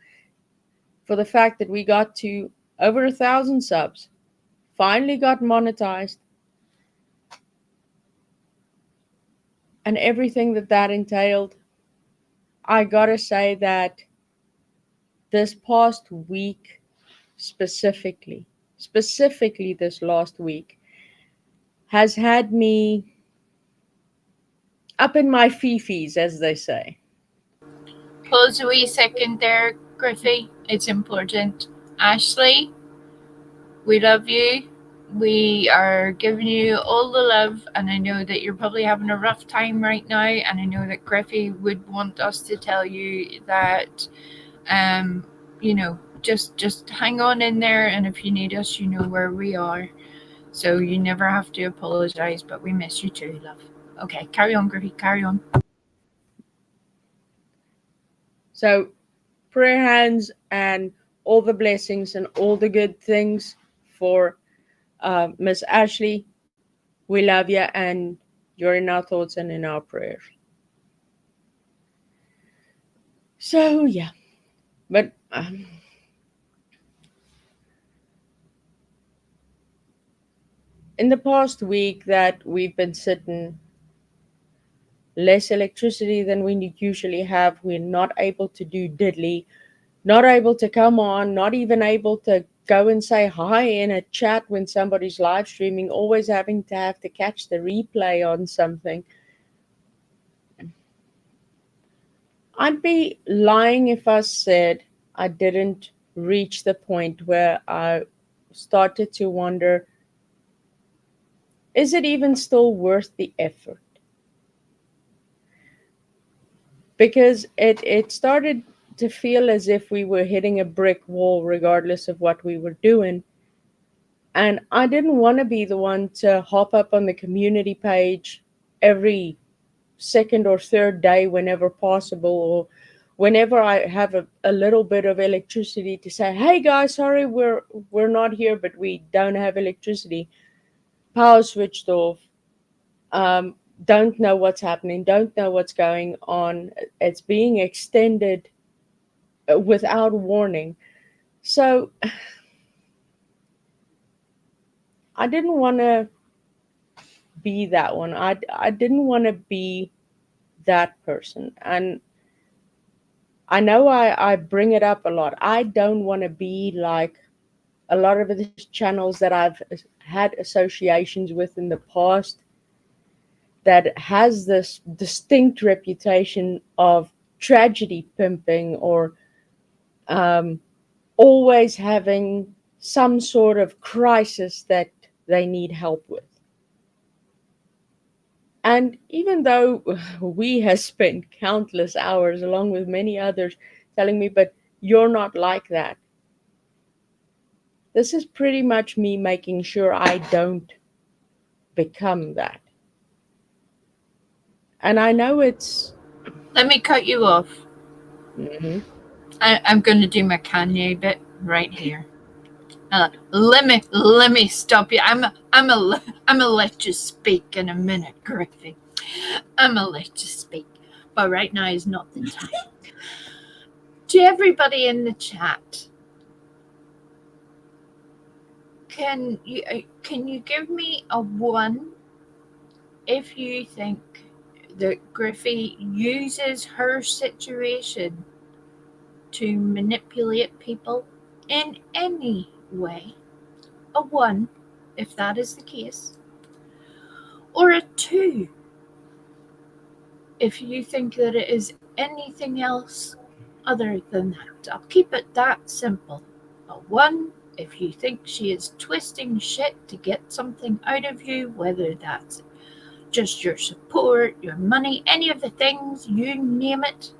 for the fact that we got to over 1,000 subs, finally got monetized, and everything that entailed, I gotta say that this past week, specifically this last week, has had me up in my fifis, as they say. Pause a wee second there, Griffey. It's important. Ashley, we love you. We are giving you all the love, and I know that you're probably having a rough time right now, and I know that Griffey would want us to tell you that, just hang on in there, and if you need us, you know where we are. So you never have to apologize, but we miss you too, love. Okay, carry on, Griffey, carry on. So, prayer hands and all the blessings and all the good things for Miss Ashley. We love you, and you're in our thoughts and in our prayers. So, yeah. But in the past week that we've been sitting, less electricity than we usually have. We're not able to do diddly, not able to come on, not even able to go and say hi in a chat when somebody's live streaming, always having to have to catch the replay on something. I'd be lying if I said I didn't reach the point where I started to wonder, is it even still worth the effort? Because it started to feel as if we were hitting a brick wall regardless of what we were doing. And I didn't want to be the one to hop up on the community page every second or third day whenever possible, or whenever I have a little bit of electricity, to say, hey guys, sorry, we're not here, but we don't have electricity. Power switched off. Don't know what's happening, don't know what's going on. It's being extended without warning. So I didn't want to be that one. I didn't want to be that person. And I know I bring it up a lot. I don't want to be like a lot of the channels that I've had associations with in the past that has this distinct reputation of tragedy pimping, or always having some sort of crisis that they need help with. And even though we have spent countless hours, along with many others, telling me, but you're not like that, this is pretty much me making sure I don't become that. And I know it's. Let me cut you off. Mhm. I'm going to do my Kanye bit right here. Let me stop you. I'm a let you speak in a minute, Griffey. I'm a let you speak, but right now is not the time. To everybody in the chat, can you give me a 1 if you think that Griffey uses her situation to manipulate people in any way? A 1 if that is the case, or a 2 if you think that it is anything else other than that. I'll keep it that simple. A 1 if you think she is twisting shit to get something out of you, whether that's just your support, your money, any of the things, you name it.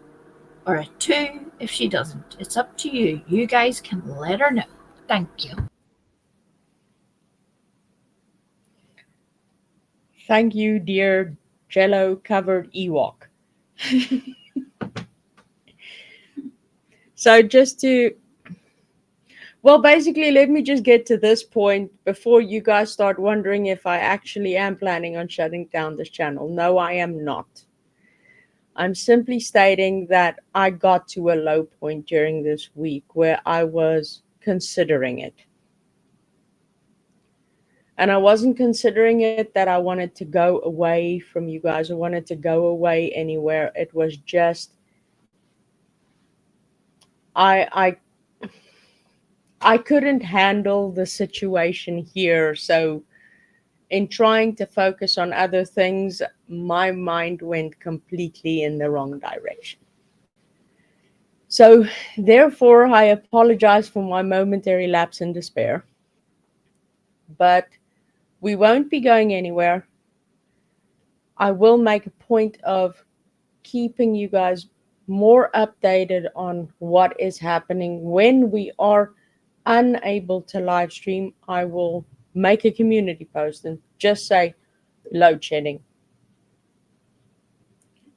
Or a 2 if she doesn't. It's up to you. You guys can let her know. Thank you. Thank you, dear Jello covered Ewok. So just to. Well, basically, let me just get to this point before you guys start wondering if I actually am planning on shutting down this channel. No, I am not. I'm simply stating that I got to a low point during this week where I was considering it. And I wasn't considering it that I wanted to go away from you guys. I wanted to go away anywhere. It was just I couldn't handle the situation here. So in trying to focus on other things, my mind went completely in the wrong direction. So therefore, I apologize for my momentary lapse in despair. But we won't be going anywhere. I will make a point of keeping you guys more updated on what is happening. When we are unable to live stream, I will make a community post and just say load shedding,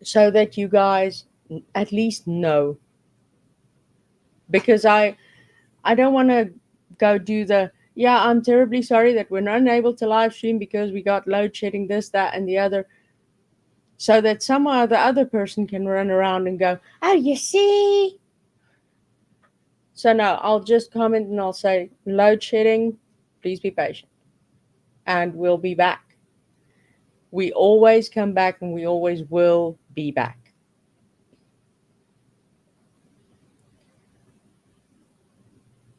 so that you guys at least know. Because I don't want to go do the, yeah, I'm terribly sorry that we're not unable to live stream because we got load shedding, this, that, and the other, so that somehow the other person can run around and go, oh, you see. So no, I'll just comment and I'll say load shedding, please be patient, and we'll be back. We always come back and we always will be back.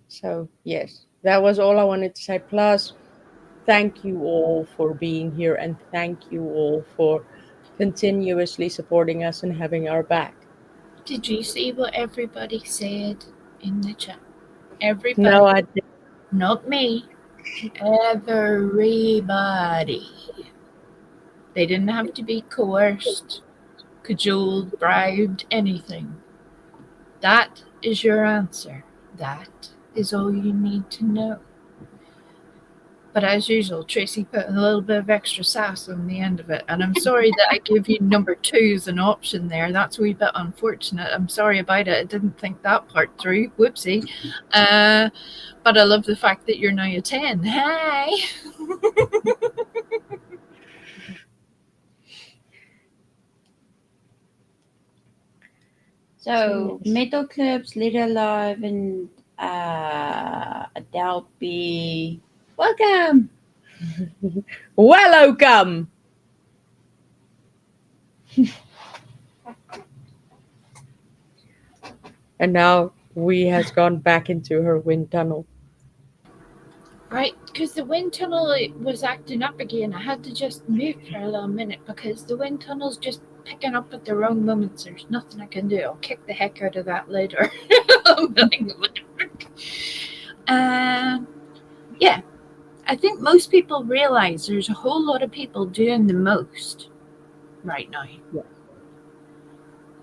So yes, that was all I wanted to say. Plus, thank you all for being here, and thank you all for continuously supporting us and having our back. Did you see what everybody said in the chat? Everybody. No, I didn't. Not me. Everybody. They didn't have to be coerced, cajoled, bribed, anything. That is your answer. That is all you need to know. But as usual, Tracy put a little bit of extra sass on the end of it. And I'm sorry that I gave you number 2 as an option there. That's a wee bit unfortunate. I'm sorry about it. I didn't think that part through. Whoopsie. But I love the fact that you're now a 10. Hi. So, Metal Clubs, Leader Alive, and Adele B. Welcome! Welcome! And now we has gone back into her wind tunnel. Right, because the wind tunnel was acting up again. I had to just move for a little minute because the wind tunnel's just picking up at the wrong moments. There's nothing I can do. I'll kick the heck out of that later. Yeah, I think most people realize there's a whole lot of people doing the most right now. Yeah.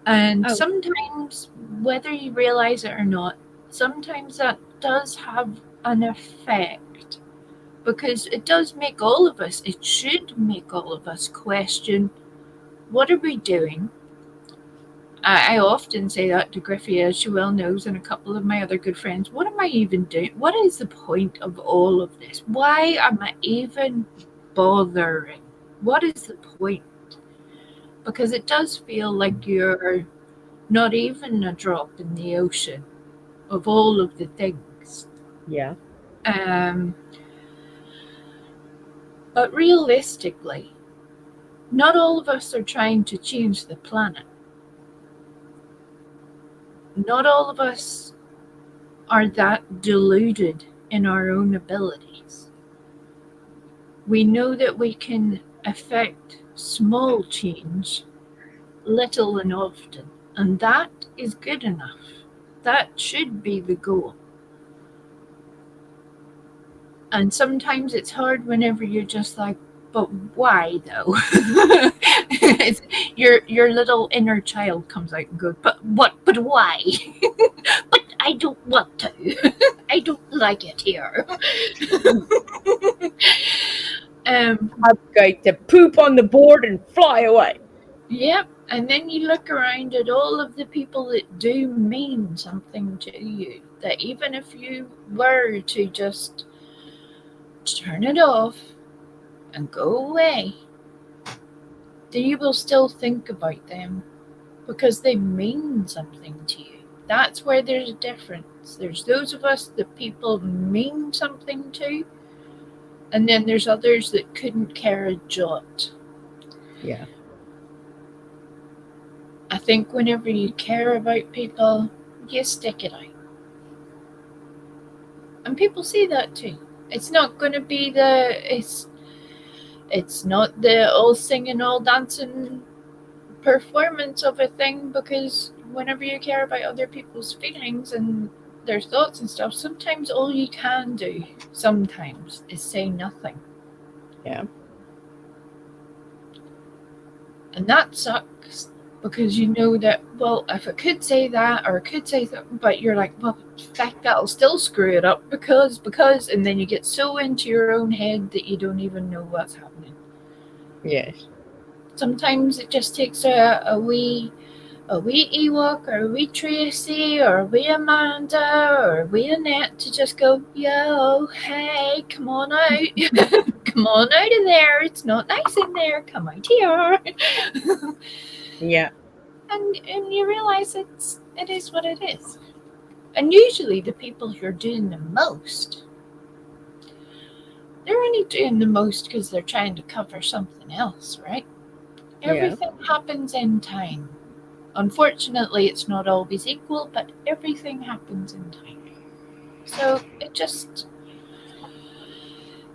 And sometimes, whether you realize it or not, sometimes that does have an effect, because it does make all of us, it should make all of us question, what are we doing? I often say that to Griffey, as she well knows, and a couple of my other good friends. What am I even doing? What is the point of all of this? Why am I even bothering? What is the point? Because it does feel like you're not even a drop in the ocean of all of the things. Yeah. But realistically, not all of us are trying to change the planet. Not all of us are that deluded in our own abilities. We know that we can affect small change, little and often, and that is good enough. That should be the goal. And sometimes it's hard whenever you're just like, but why though? Your little inner child comes out and goes, but why? But I don't want to. I don't like it here. I'm going to poop on the board and fly away. Yep. And then you look around at all of the people that do mean something to you, that even if you were to just turn it off and go away, then you will still think about them because they mean something to you. That's where there's a difference. There's those of us that people mean something to, and then there's others that couldn't care a jot. Yeah. I think whenever you care about people, you stick it out. And people see that too. It's not going to be it's not the all singing, all dancing performance of a thing, because whenever you care about other people's feelings and their thoughts and stuff, sometimes all you can do sometimes is say nothing. Yeah. And that sucks. because you know that, well, if I could say that or I could say that, but you're like, well, fact, that'll still screw it up because, and then you get so into your own head that you don't even know what's happening. Yes. Sometimes it just takes a wee Ewok or a wee Tracy or a wee Amanda or a wee Annette to just go, yo, hey, come on out. Come on out of there. It's not nice in there. Come out here. Yeah. and you realize it is what it is. And usually the people who are doing the most, they're only doing the most because they're trying to cover something else, right? Yeah. Everything happens in time. Unfortunately, it's not always equal, but everything happens in time. So it just...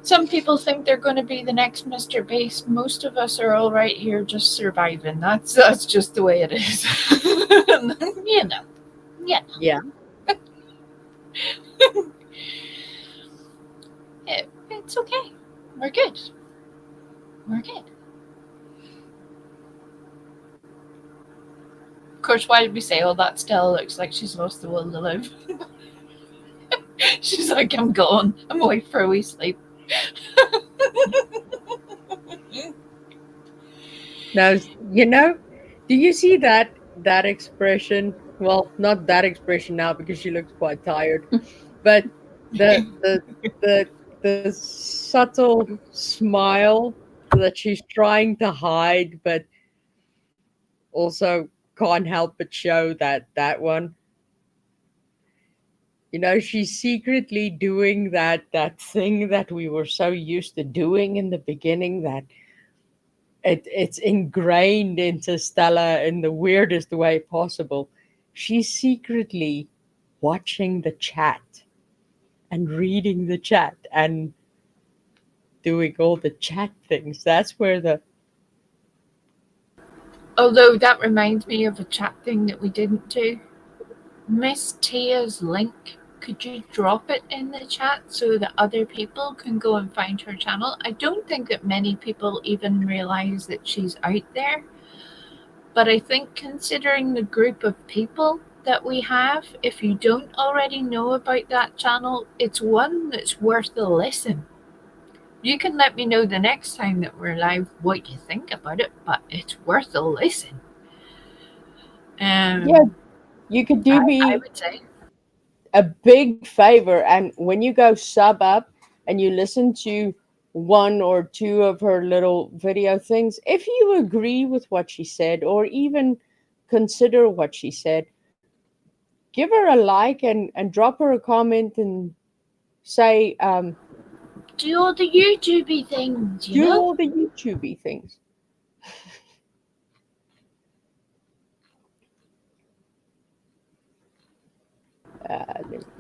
Some people think they're going to be the next Mr. Beast. Most of us are all right here just surviving. That's just the way it is. You know. Yeah. Yeah. It's okay. We're good. We're good. Of course, why did we say, oh, that Stella looks like she's lost the will to live? She's like, I'm gone. I'm away for a wee sleep. Now, do you see that expression? Well, not that expression now because she looks quite tired, but the the the the subtle smile that she's trying to hide, but also can't help but show that one. She's secretly doing that thing that we were so used to doing in the beginning, that it's ingrained into Stella in the weirdest way possible. She's secretly watching the chat and reading the chat and doing all the chat things. That's where the... Although that reminds me of a chat thing that we didn't do. Miss Tia's link, could you drop it in the chat so that other people can go and find her channel? I don't think that many people even realize that she's out there. But I think, considering the group of people that we have, if you don't already know about that channel, it's one that's worth a listen. You can let me know the next time that we're live what you think about it, but it's worth a listen. Yeah, you could do I me would say. a big favor, and when you go sub up and you listen to one or two of her little video things, if you agree with what she said or even consider what she said, give her a like and drop her a comment and say, Do all the YouTubey things, you do know? all the YouTubey things.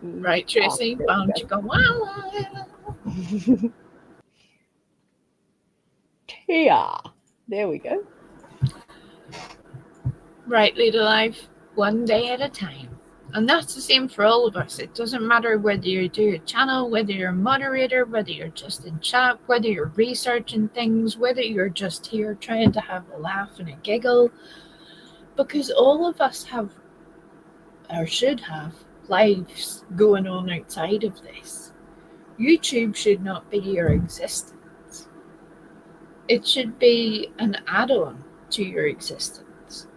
Right, Tracy? Why don't you go, wow, wow. Yeah, there we go. Right, lead a life one day at a time. And that's the same for all of us. It doesn't matter whether you do a channel, whether you're a moderator, whether you're just in chat, whether you're researching things, whether you're just here trying to have a laugh and a giggle. Because all of us have, or should have, lives going on outside of this. YouTube should not be your existence. It should be an add-on to your existence.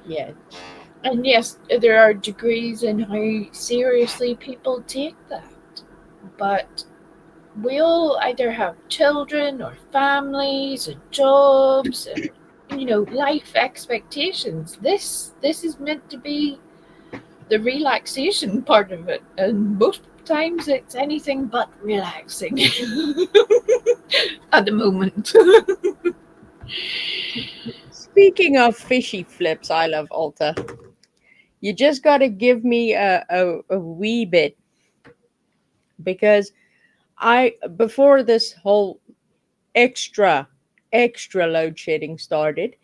Yeah. And yes, there are degrees in how seriously people take that. But we all either have children or families or jobs and, life expectations. This is meant to be the relaxation part of it. And most times it's anything but relaxing at the moment. Speaking of fishy flips, I love Alta. You just got to give me a wee bit, because before this whole extra load shedding started,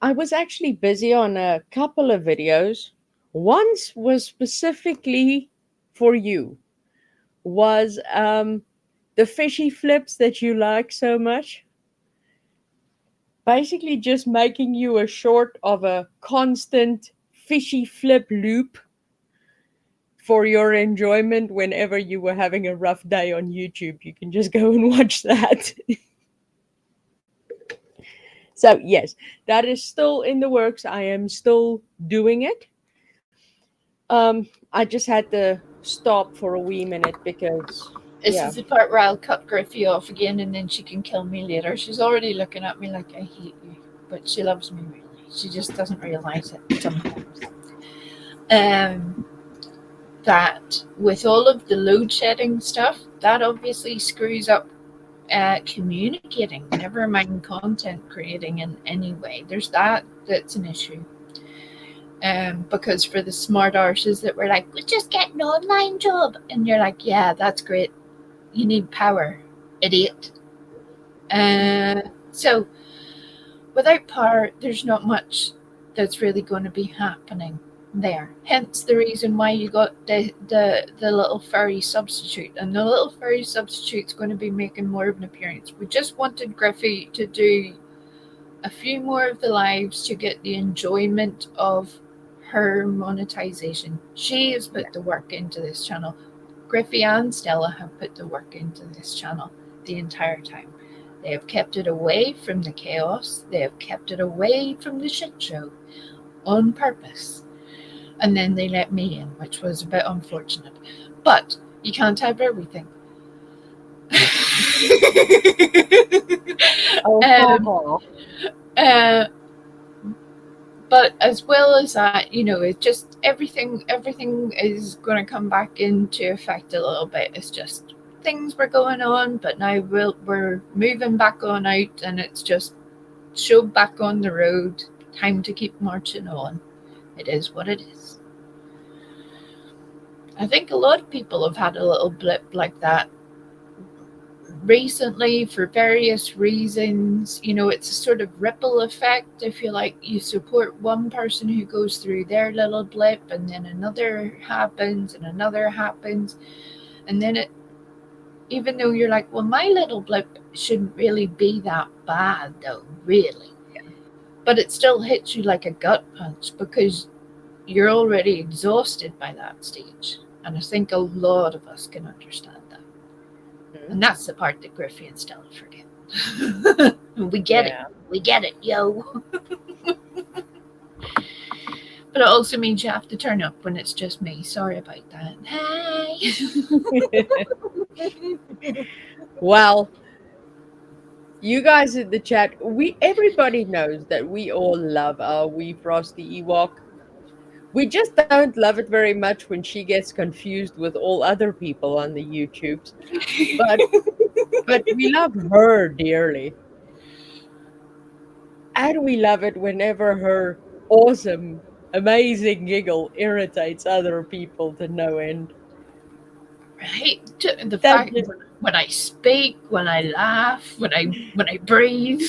I was actually busy on a couple of videos. One was specifically for you, was the fishy flips that you like so much. basically just making you a short of a constant fishy flip loop for your enjoyment whenever you were having a rough day on YouTube. You can just go and watch that. So, yes, that is still in the works. I am still doing it. I just had to stop for a wee minute because, This yeah. is the part where I'll cut Griffey off again and then she can kill me later. She's already looking at me like I hate you, but she loves me really. She just doesn't realize it sometimes. That with all of the load shedding stuff, that obviously screws up communicating, never mind content creating in any way. There's that's an issue. Because for the smart arses that were like, we just get an online job, and you're like, yeah, that's great. You need power, idiot. So without power, there's not much that's really going to be happening there. Hence the reason why you got the little furry substitute, and the little furry substitute's going to be making more of an appearance. We just wanted Griffey to do a few more of the lives to get the enjoyment of her monetization. She has put the work into this channel. Griffey and Stella have put the work into this channel the entire time. They have kept it away from the chaos. They have kept it away from the shit show on purpose. And then they let me in, which was a bit unfortunate. But you can't have everything. But as well as that, you know, it's just everything is going to come back into effect a little bit. It's just things were going on, but now we're moving back on out, and it's just show back on the road. Time to keep marching on. It is what it is. I think a lot of people have had a little blip like that recently for various reasons. You know, it's a sort of ripple effect. I feel like you support one person who goes through their little blip, and then another happens, and another happens, and then it, even though you're like, well, my little blip shouldn't really be that bad though, really. Yeah. But it still hits you like a gut punch because you're already exhausted by that stage. And I think a lot of us can understand that. Mm-hmm. And that's the part that Griffey and Stella forget. We get it. We get it, yo. But it also means you have to turn up when it's just me. Sorry about that. Hey. Well, you guys in the chat, everybody knows that we all love our wee Frosty Ewok. We just don't love it very much when she gets confused with all other people on the YouTubes. But we love her dearly. And we love it whenever her awesome, amazing giggle irritates other people to no end. Right? The fact that when I speak, when I laugh, when I breathe.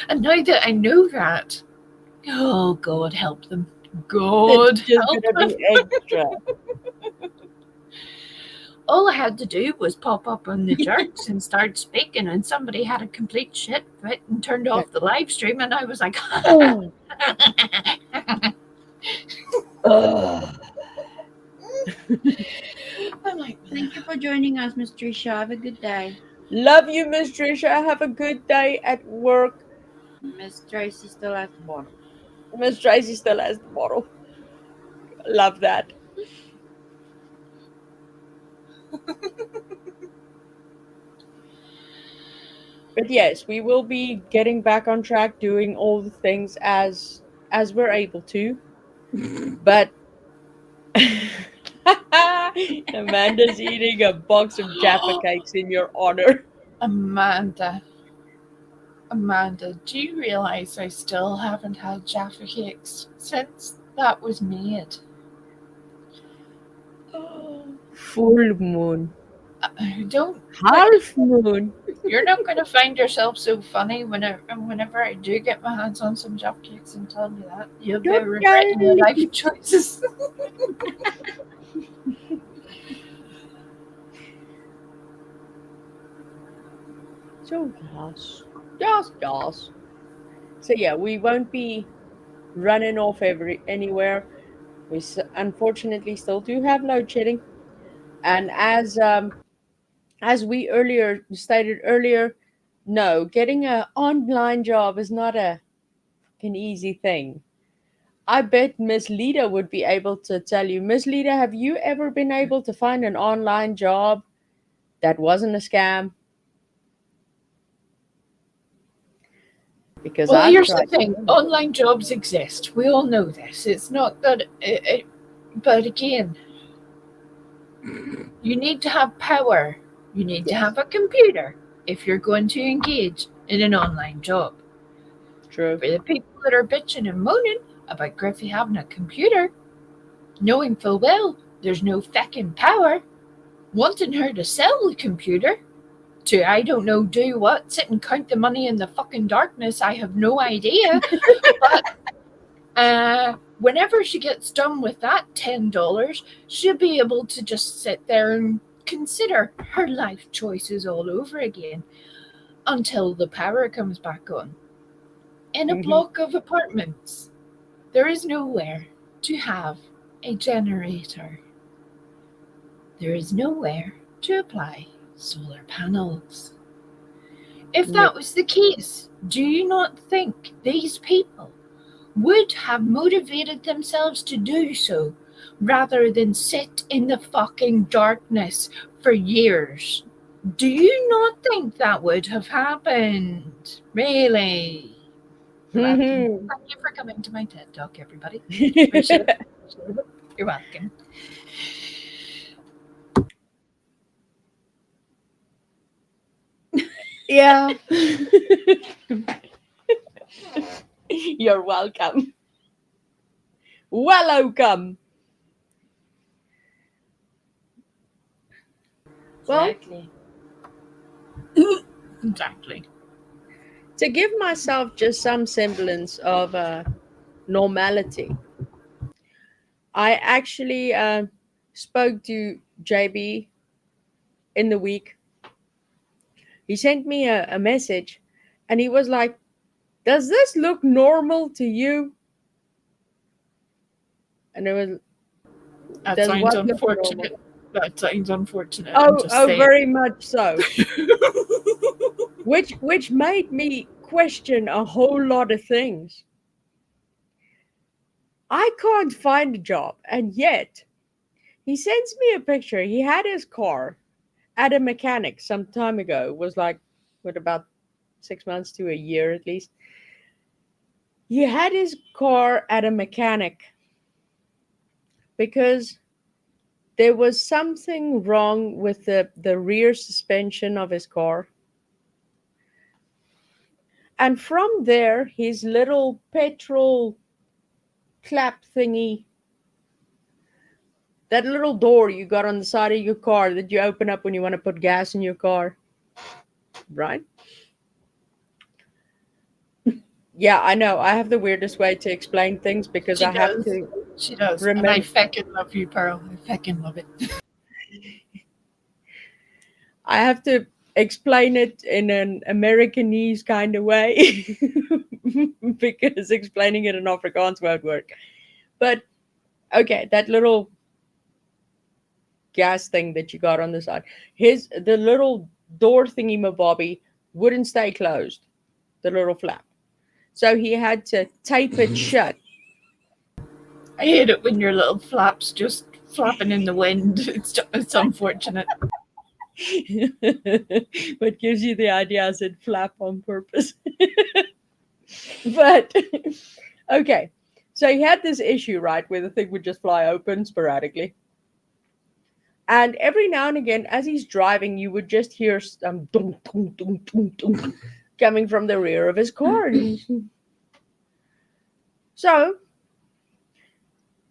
And now that I know that, oh God help them. God help them. Be extra. All I had to do was pop up on the jerks and start speaking, and somebody had a complete shit fit and turned off the live stream, and I was like, oh. I'm like, thank you for joining us, Miss Trisha. Have a good day. Love you, Miss Trisha. Have a good day at work. Miss Tracy still has the bottle. Miss Tracy still has the bottle. Love that. But yes, we will be getting back on track, doing all the things as we're able to. But Amanda's eating a box of Jaffa cakes in your honor. Amanda, do you realize I still haven't had Jaffa cakes since that was made? Full moon. Don't half moon. You're not going to find yourself so funny whenever I do get my hands on some Jaffa cakes and tell you that. You'll be regretting your life choices. So yes. So yeah, we won't be running off anywhere. We unfortunately still do have load shedding, and as we earlier stated earlier, no, getting an online job is not an easy thing. I bet Miss Lita would be able to tell you. Miss Lita, have you ever been able to find an online job that wasn't a scam? Because Well, I've here's the tried. thing: online jobs exist. We all know this. It's not that, but again, you need to have power. You need to Yes, have a computer if you're going to engage in an online job. true. For the people that are bitching and moaning about Griffey having a computer, knowing full well there's no feckin' power, wanting her to sell the computer to, I don't know, do what? Sit and count the money in the fucking darkness? I have no idea. But whenever she gets done with that $10, she'll be able to just sit there and consider her life choices all over again until the power comes back on. In a Mhm. block of apartments, there is nowhere to have a generator. There is nowhere to apply solar panels. If No. that was the case, do you not think these people would have motivated themselves to do so rather than sit in the fucking darkness for years? Do you not think that would have happened? Really? Mhm. Thank you for coming to my TED Talk, everybody. Appreciate it. You're welcome. Yeah. You're welcome. Welcome. Well, Exactly. Exactly. to give myself just some semblance of normality, I actually spoke to JB in the week. He sent me a message and he was like, "Does this look normal to you?" And it was, That "Does sounds what look normal?" unfortunate. That sounds unfortunate. I'm Oh, just oh, saying. very much so. Which made me question a whole lot of things. I can't find a job, and yet he sends me a picture. He had his car at a mechanic some time ago. It was like, what, about 6 months to a year at least. He had his car at a mechanic because there was something wrong with the rear suspension of his car. And from there, his little petrol clap thingy, that little door you got on the side of your car that you open up when you want to put gas in your car, right? Yeah, I know. I have the weirdest way to explain things because She I have does. to She does. And I remember. feckin' love you, Pearl. I feckin' love it. I have to explain it in an Americanese kind of way because explaining it in Afrikaans won't work. But okay, that little gas thing that you got on the side, the little door thingy mabobby wouldn't stay closed, the little flap. So he had to tape it shut. I hate it when your little flaps just flapping in the wind. It's unfortunate. But gives you the idea I said flap on purpose. But okay, so he had this issue, right, where the thing would just fly open sporadically. And every now and again, as he's driving, you would just hear some dunk, dunk, dunk, dunk, dunk, coming from the rear of his car. So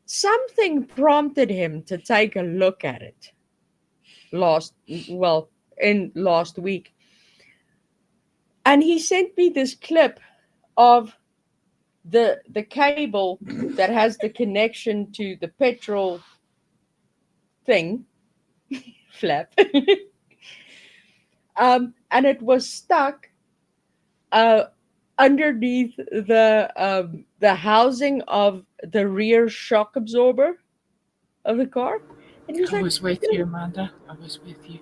something prompted him to take a look at it last, well, in last week. And he sent me this clip of the cable that has the connection to the petrol thing flap. and it was stuck uh, underneath the housing of the rear shock absorber of the car. And he was I like, was with you, Amanda. I was with you.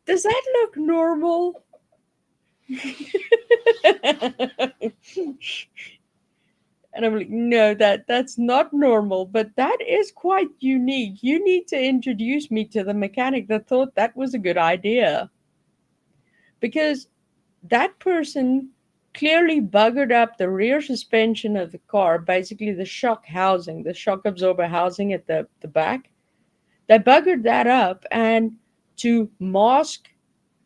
does that look normal? And I'm like, no, that's not normal, but that is quite unique. You need to introduce me to the mechanic that thought that was a good idea. Because that person clearly buggered up the rear suspension of the car, basically the shock housing, the shock absorber housing at the back. They buggered that up, and to mask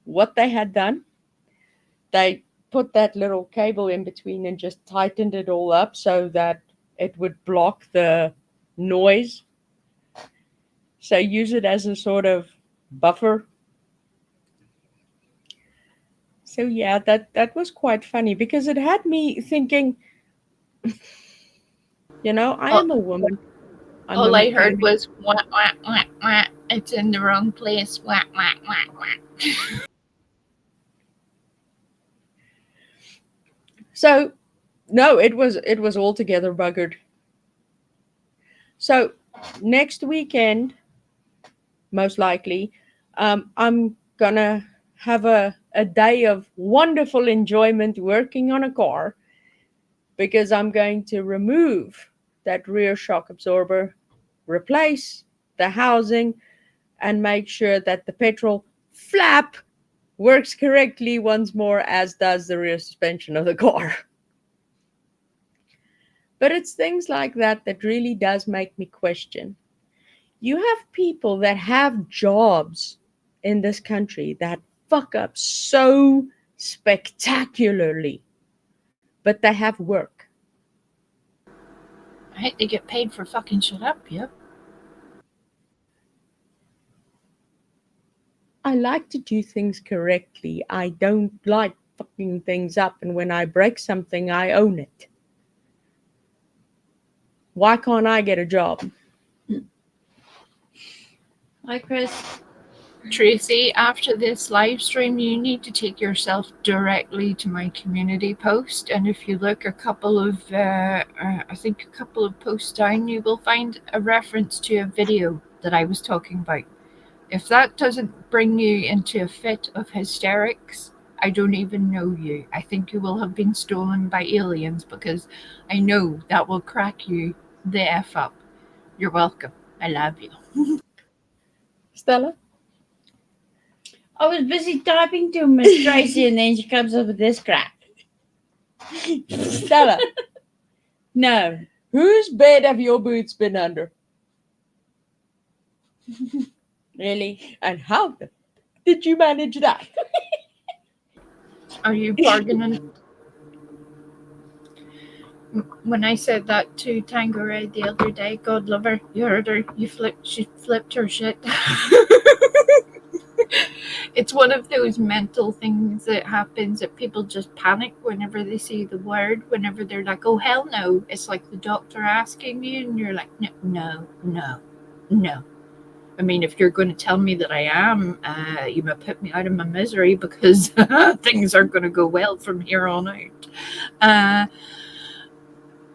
what they had done, they put that little cable in between and just tightened it all up so that it would block the noise. So use it as a sort of buffer. So yeah, that was quite funny because it had me thinking, I am a woman. I'm All a I heard mechanic. was wah, wah, wah, wah. It's in the wrong place. Wah, wah, wah, wah. So no, it was altogether buggered. So next weekend, most likely, I'm gonna have a day of wonderful enjoyment working on a car because I'm going to remove that rear shock absorber, replace the housing, and make sure that the petrol flap works correctly once more, as does the rear suspension of the car. But it's things like that that really does make me question. You have people that have jobs in this country that fuck up so spectacularly, but they have work. I hate they get paid for fucking shit up, yep. I like to do things correctly. I don't like fucking things up, and when I break something, I own it. Why can't I get a job? Hi, Chris. Tracy, after this live stream, you need to take yourself directly to my community post. And if you look I think a couple of posts down, you will find a reference to a video that I was talking about. If that doesn't bring you into a fit of hysterics, I don't even know you. I think you will have been stolen by aliens because I know that will crack you the F up. You're welcome. I love you. Stella? I was busy typing to Miss Tracy and then she comes up with this crap. Stella, No. whose bed have your boots been under? Really? And how did you manage that? Are you bargaining? When I said that to Tangeray the other day, God love her, you heard her, she flipped her shit. It's one of those mental things that happens that people just panic whenever they see the word, whenever they're like, oh, hell no. It's like the doctor asking you, and you're like, no. I mean, if you're going to tell me that I am, you may put me out of my misery because things aren't going to go well from here on out.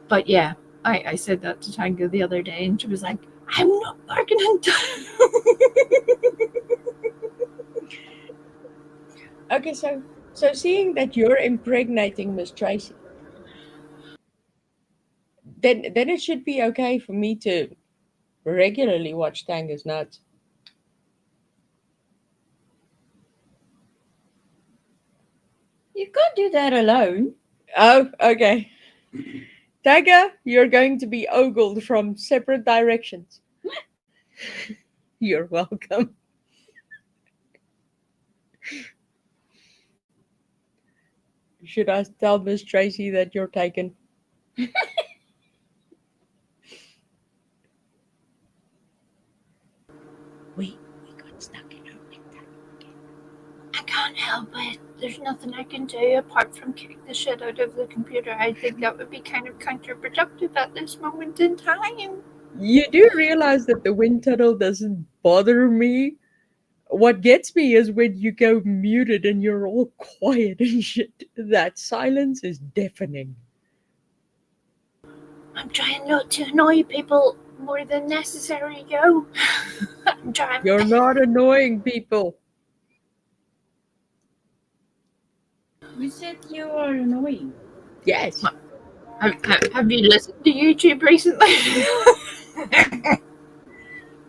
But yeah, I said that to Tango the other day, and she was like, I'm not bargaining. Okay, so seeing that you're impregnating Miss Tracy, then it should be okay for me to regularly watch Tango's Nuts. You can't do that alone. Oh, okay. Tango, you're going to be ogled from separate directions. You're welcome. Should I tell Miss Tracy that you're taken? We got stuck in our winter. I can't help it. There's nothing I can do apart from kick the shit out of the computer. I think that would be kind of counterproductive at this moment in time. You do realize that the wind tunnel doesn't bother me What gets me is when you go muted and you're all quiet and shit. That silence is deafening. I'm trying not to annoy people more than necessary, yo. I'm trying. You're not annoying people. Who said you are annoying? Yes. Have you listened to YouTube recently?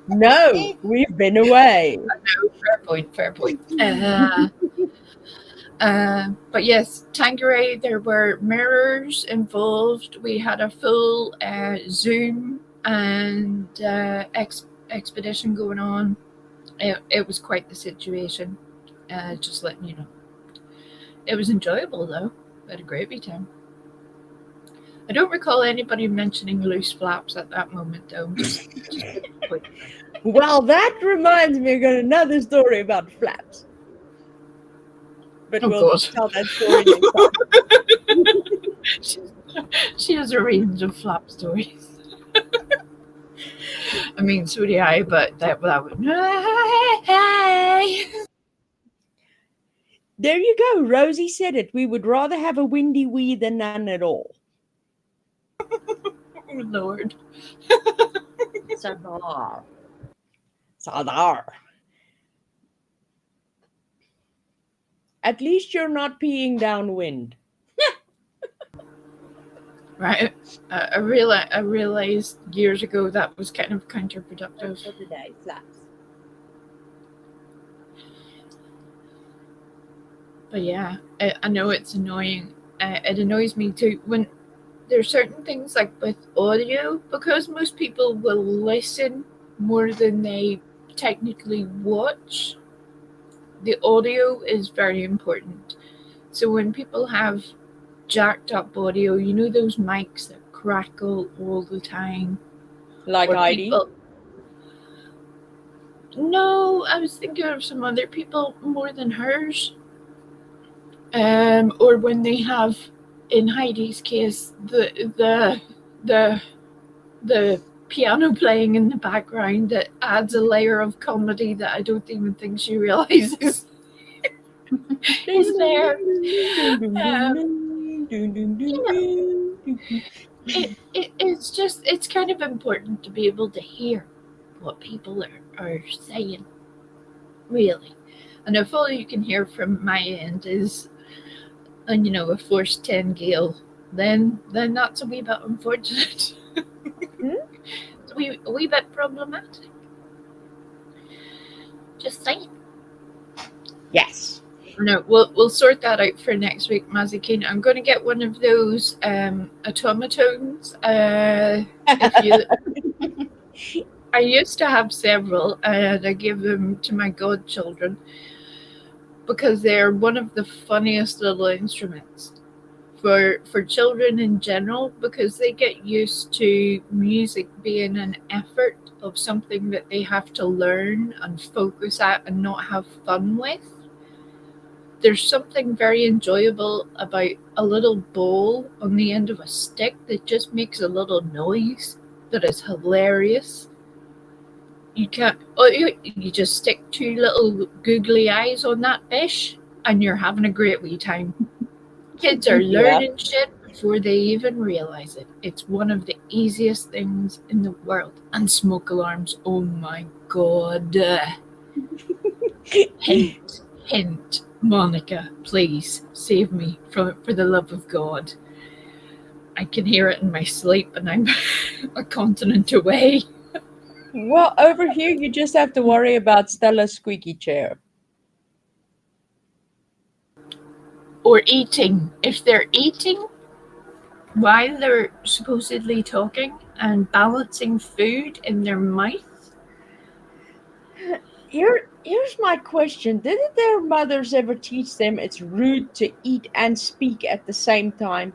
No, we've been away. Fair point. But yes, Tanqueray, there were mirrors involved. We had a full Zoom and expedition going on. It was quite the situation. Just letting you know. It was enjoyable though. We had a great wee time. I don't recall anybody mentioning loose flaps at that moment though. Just Well, that reminds me, I got another story about flaps. But Oh, we'll God. tell that story next time. She has a range of flap stories. I mean, so do I, but that would. Hey. There you go. Rosie said it. We would rather have a windy wee than none at all. Oh, Lord. Sadar. Sadar. At least you're not peeing downwind. Right. I realized years ago that was kind of counterproductive. For today, flaps. But yeah, I know it's annoying. It annoys me too when there's certain things like with audio, because most people will listen more than they technically watch. The audio is very important. So when people have jacked up audio, you know those mics that crackle all the time? Like Or Heidi. people- No, I was thinking of some other people more than hers. Or when they have, in Heidi's case, the piano playing in the background that adds a layer of comedy that I don't even think she realizes is there. It's kind of important to be able to hear what people are saying, really. And if all you can hear from my end is, a force 10 gale, then that's a wee bit unfortunate. It's a wee bit problematic. Just saying. Yes. No, we'll sort that out for next week, Mazikeen. I'm going to get one of those automatones. I used to have several, and I give them to my godchildren because they're one of the funniest little instruments for children in general, because they get used to music being an effort of something that they have to learn and focus at and not have fun with. There's something very enjoyable about a little ball on the end of a stick that just makes a little noise that is hilarious. You just stick two little googly eyes on that fish and you're having a great wee time. Kids are learning shit before they even realize it. It's one of the easiest things in the world. And smoke alarms, oh my god. Hint. Monica, please save me for the love of God. I can hear it in my sleep and I'm a continent away. Well, over here you just have to worry about Stella's squeaky chair. Or eating. If they're eating while they're supposedly talking and balancing food in their mouth. Here's my question. Didn't their mothers ever teach them it's rude to eat and speak at the same time?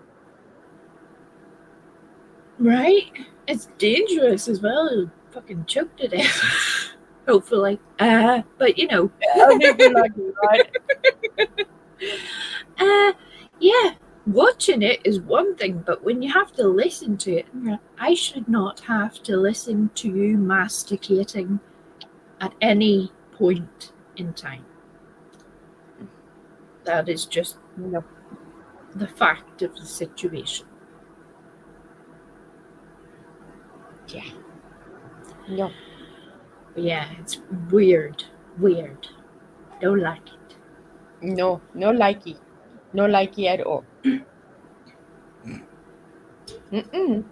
Right? It's dangerous as well. It'll fucking choke to death. Hopefully. But I'll give you lucky, right? Yeah. Watching it is one thing, but when you have to listen to it, I should not have to listen to you masticating at any point in time. That is just No. the fact of the situation. No. But yeah, it's weird. Weird. Don't like it. No. No likey. No likey at all. Mm-mm.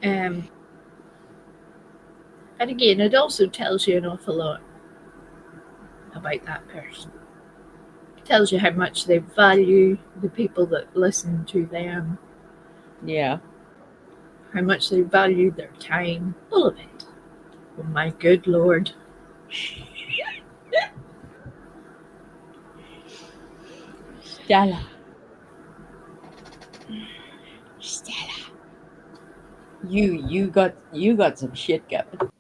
And again, it also tells you an awful lot about that person. It tells you how much they value the people that listen to them, Yeah. how much they value their time, all of it. Oh my good Lord. Stella. You got some shit going.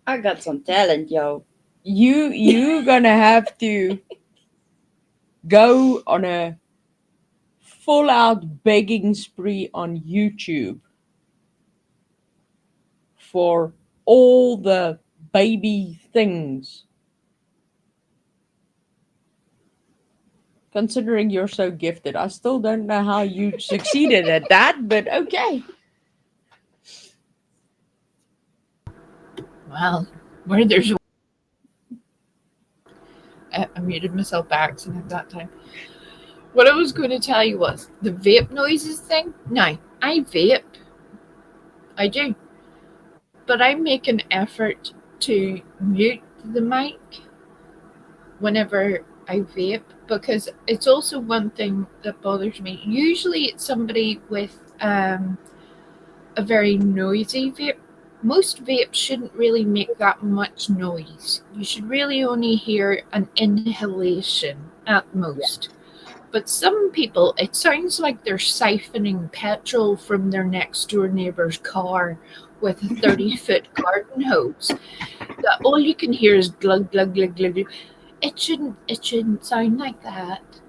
I got some talent, yo. You gonna have to go on a full out begging spree on YouTube for all the baby things. Considering you're so gifted, I still don't know how you succeeded at that, but okay. Well, where there's I muted myself by accident that time. What I was going to tell you was the vape noises thing. Now, I vape. I do. But I make an effort to mute the mic whenever I vape because it's also one thing that bothers me. Usually it's somebody with a very noisy vape. Most vapes shouldn't really make that much noise. You should really only hear an inhalation at most. But some people, it sounds like they're siphoning petrol from their next door neighbor's car with a 30-foot garden hose. That all you can hear is glug glug glug glug. It shouldn't sound like that.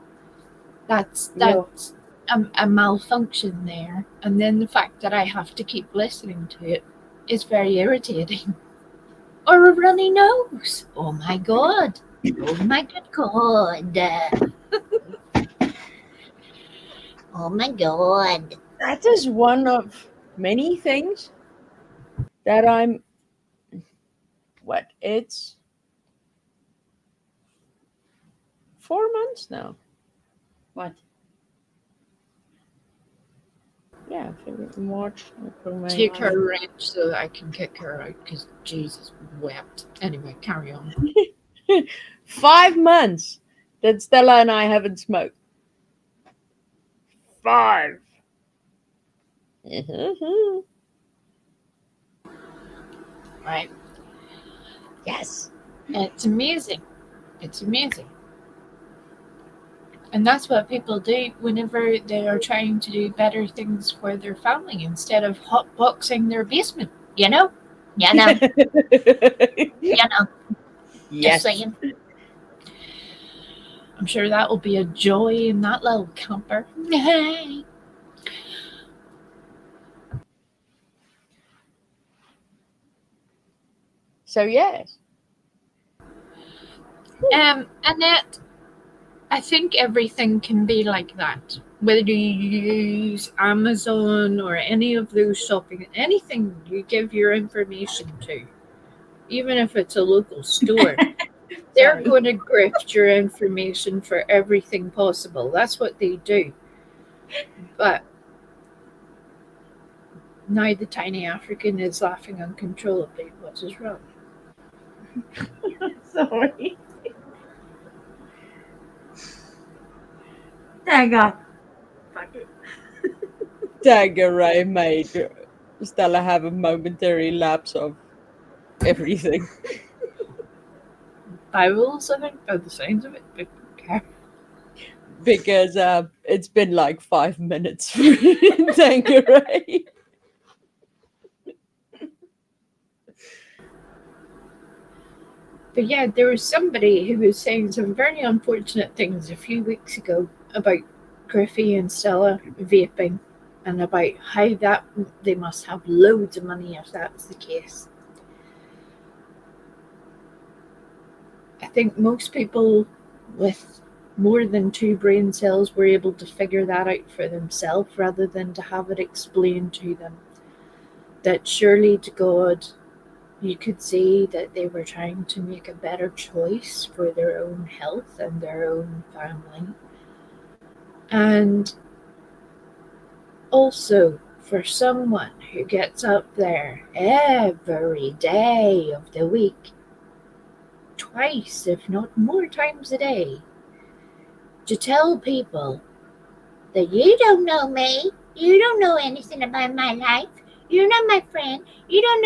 That's a malfunction there. And then the fact that I have to keep listening to it is very irritating. Or a runny nose. Oh my god. Oh my good god. Oh my god. That is one of many things that I'm. What? It's 4 months now. What? Yeah, February, March, April, May. Take her wrench so that I can kick her out because Jesus wept. Anyway, carry on. 5 months that Stella and I haven't smoked. 5. Right? Yes. It's amazing. It's amazing. And that's what people do whenever they are trying to do better things for their family instead of hotboxing their basement. You know? You know. You know. Yes. Just saying. I'm sure that will be a joy in that little camper. So yes. Annette, I think everything can be like that. Whether you use Amazon or any of those shopping, anything you give your information to, even if it's a local store, they're going to grift your information for everything possible. That's what they do. But now the tiny African is laughing uncontrollably. What is wrong? Sorry. Dagger. Fuck it. Daggeray made Stella have a momentary lapse of everything. Bibles, I think, by the sounds of it. But okay. Because it's been like 5 minutes for Daggeray. But yeah, there was somebody who was saying some very unfortunate things a few weeks ago about Griffey and Stella vaping and about how that they must have loads of money if that's the case. I think most people with more than 2 brain cells were able to figure that out for themselves rather than to have it explained to them. That surely to God, you could see that they were trying to make a better choice for their own health and their own family. And also, for someone who gets up there every day of the week, twice, if not more times a day, to tell people that you don't know me, you don't know anything about my life, you're not my friend, you don't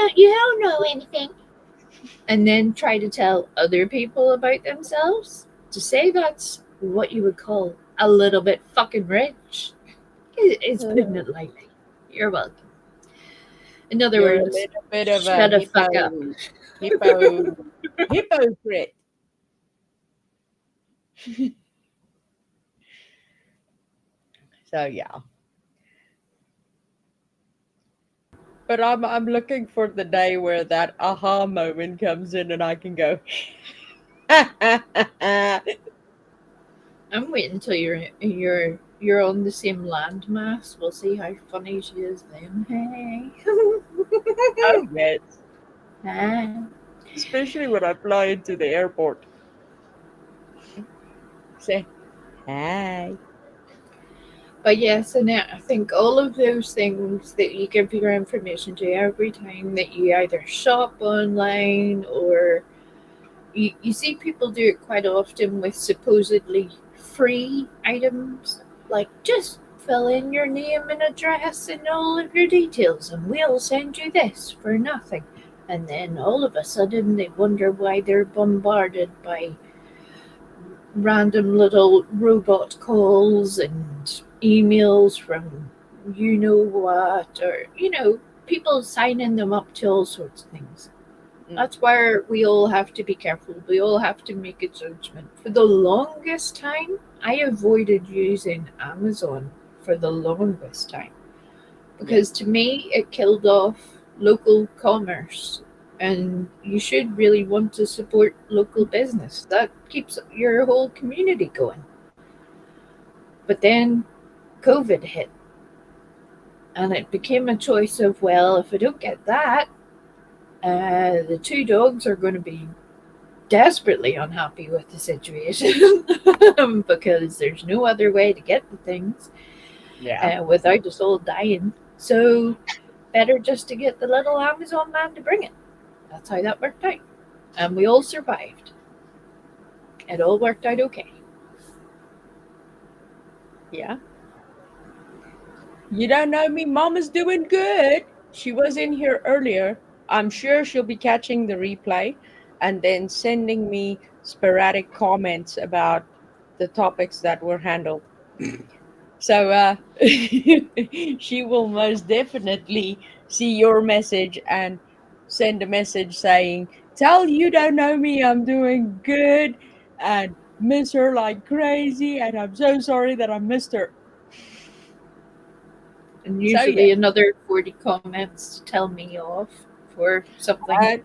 know anything, and then try to tell other people about themselves, to say that's what you would call a little bit fucking rich is putting it lightly. You're welcome. In other You're a words, little bit of shut a the fuck up. hypocrite. So yeah. But I'm looking for the day where that aha moment comes in and I can go. I'm waiting until you're on the same landmass. We'll see how funny she is then. Hey. Oh yes. Hi. Especially when I fly into the airport. Say hi. But yes, and I think all of those things that you give your information to every time that you either shop online or you see people do it quite often with supposedly free items, like just fill in your name and address and all of your details and we'll send you this for nothing. And then all of a sudden they wonder why they're bombarded by random little robot calls and emails from you know what, or people signing them up to all sorts of things. That's where we all have to be careful. We all have to make a judgment. For the longest time, I avoided using Amazon for the longest time because to me it killed off local commerce, and you should really want to support local business. That keeps your whole community going. But then COVID hit, and it became a choice of, well, if I don't get that, the 2 dogs are going to be desperately unhappy with the situation because there's no other way to get the things without us all dying. So better just to get the little Amazon man to bring it. That's how that worked out. And we all survived. It all worked out okay. Yeah. You don't know me. Mama's doing good. She was in here earlier. I'm sure she'll be catching the replay and then sending me sporadic comments about the topics that were handled. So she will most definitely see your message and send a message saying, "Tell you don't know me, I'm doing good and miss her like crazy, and I'm so sorry that I missed her." And So, usually yeah. another 40 comments to tell me off for something.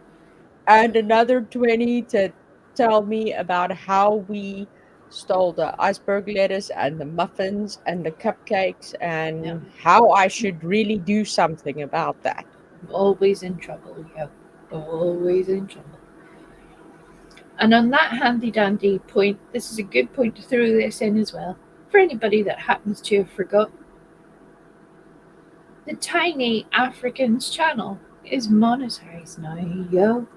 And another 20 to tell me about how we stole the iceberg lettuce and the muffins and the cupcakes and how I should really do something about that. Always in trouble, yeah. Always in trouble. And on that handy dandy point, this is a good point to throw this in as well. For anybody that happens to have forgotten, the Tiny Africans channel is monetized now, yo.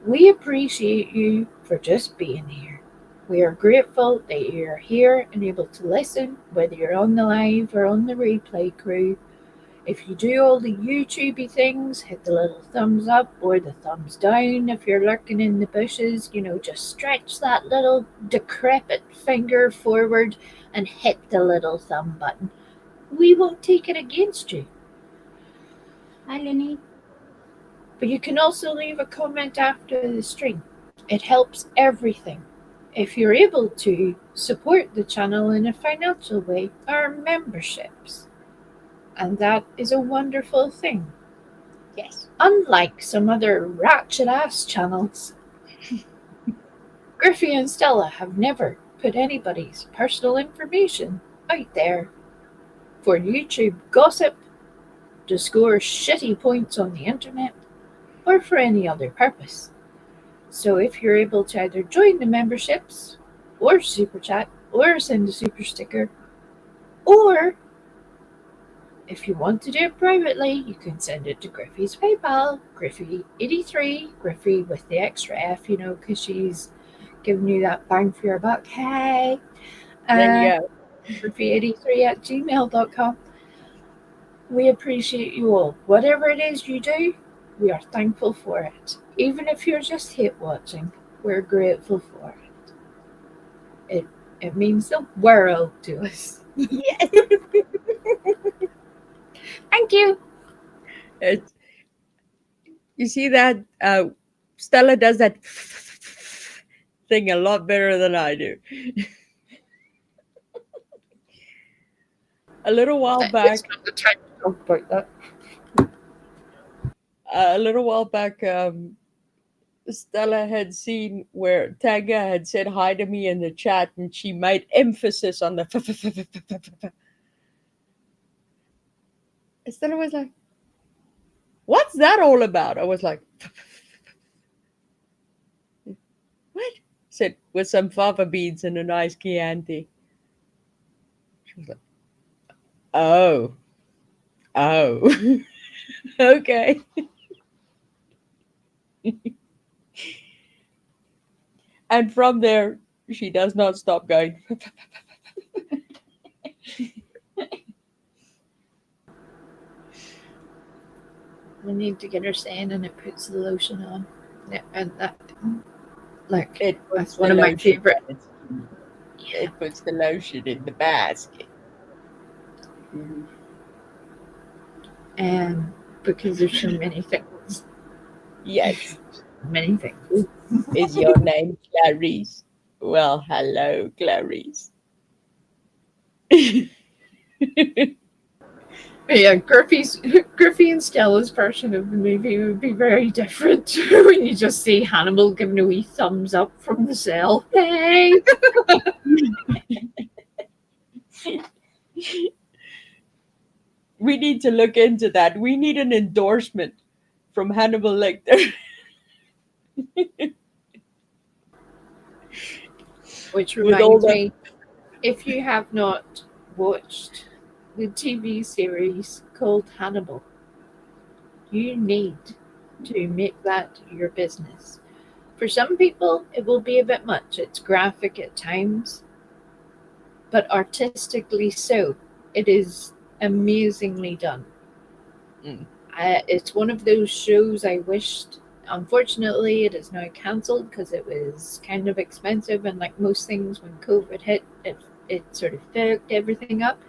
We appreciate you for just being here. We are grateful that you're here and able to listen, whether you're on the live or on the replay crew. If you do all the YouTubey things, hit the little thumbs up or the thumbs down. If you're lurking in the bushes, just stretch that little decrepit finger forward and hit the little thumb button. We won't take it against you. Hi, Lenny. But you can also leave a comment after the stream. It helps everything. If you're able to support the channel in a financial way, our memberships. And that is a wonderful thing. Yes. Unlike some other ratchet ass channels Griffey and Stella have never put anybody's personal information out there for YouTube gossip, to score shitty points on the internet, or for any other purpose. So if you're able to either join the memberships, or super chat, or send a super sticker, or if you want to do it privately, you can send it to Griffey's PayPal, Griffey83, Griffey with the extra F, because she's giving you that bang for your buck. Hey! Then Griffey83@gmail.com. We appreciate you all. Whatever it is you do, we are thankful for it. Even if you're just hate watching, we're grateful for it. It means the world to us. Yes. Thank you. You see that Stella does that thing a lot better than I do. A little while back, It's not the time to talk about that. Stella had seen where Tanga had said hi to me in the chat, and she made emphasis on the. Stella was like, "What's that all about?" I was like, "What?" Said with some fava beans and a nice Chianti. She was like, "Oh, okay." And from there, she does not stop going. We need to get her saying, and it puts the lotion on. Yeah, and that, like, that's one of my favorite. It puts the lotion in the basket. Because there's so many things. Yes. Many things. Is your name Clarice? Well, hello, Clarice. Yeah, Griffey and Stella's version of the movie would be very different when you just see Hannibal giving a wee thumbs up from the cell. Hey! We need to look into that. We need an endorsement from Hannibal Lecter. Which With all reminds the- me, if you have not watched the TV series called Hannibal, you need to make that your business. For some people, it will be a bit much. It's graphic at times, but artistically so. It is amazingly done. It's one of those shows I wished. Unfortunately, it is now cancelled because it was kind of expensive, and like most things, when COVID hit, it sort of fucked everything up.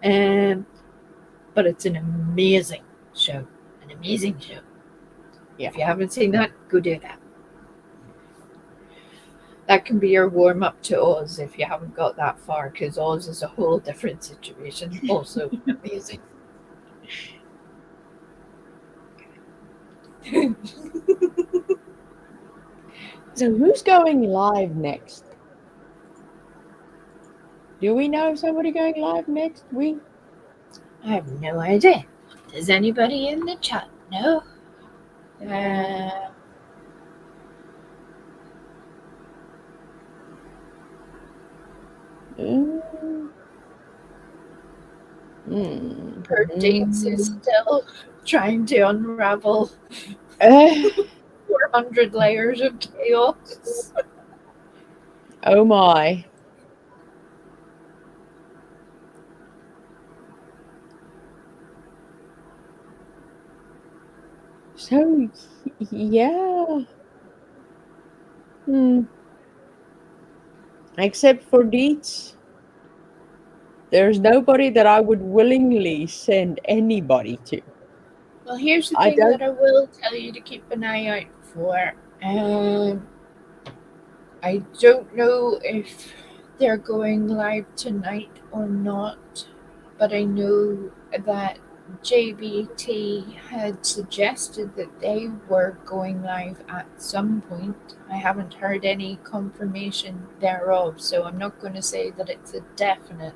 But it's an amazing show. An amazing show. Yeah. If you haven't seen that, go do that. That can be your warm up to Oz if you haven't got that far, because Oz is a whole different situation. Also amazing. So who's going live next? Do we know somebody going live next week? I have no idea. Does anybody in the chat know? Her dates is still trying to unravel 400 layers of chaos. Oh my. So, yeah. Except for Deets, there's nobody that I would willingly send anybody to. Well, here's the I thing don't- that I will tell you to keep an eye out for. I don't know if they're going live tonight or not, but I know that JBT had suggested that they were going live at some point. I haven't heard any confirmation thereof, so I'm not going to say that it's a definite.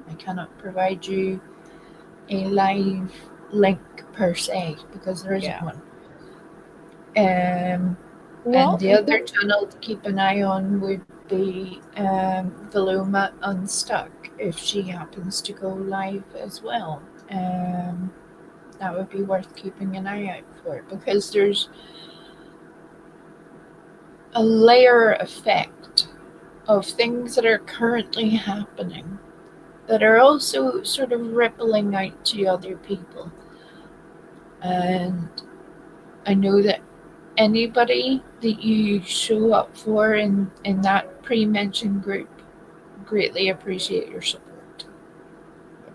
I cannot provide you a live link per se because there isn't Yeah. one. Well, And the other channel to keep an eye on would be Veloma Unstuck if she happens to go live as well. That would be worth keeping an eye out for because there's a layer effect of things that are currently happening that are also sort of rippling out to other people. And I know that anybody that you show up for in that pre-mentioned group greatly appreciate your support.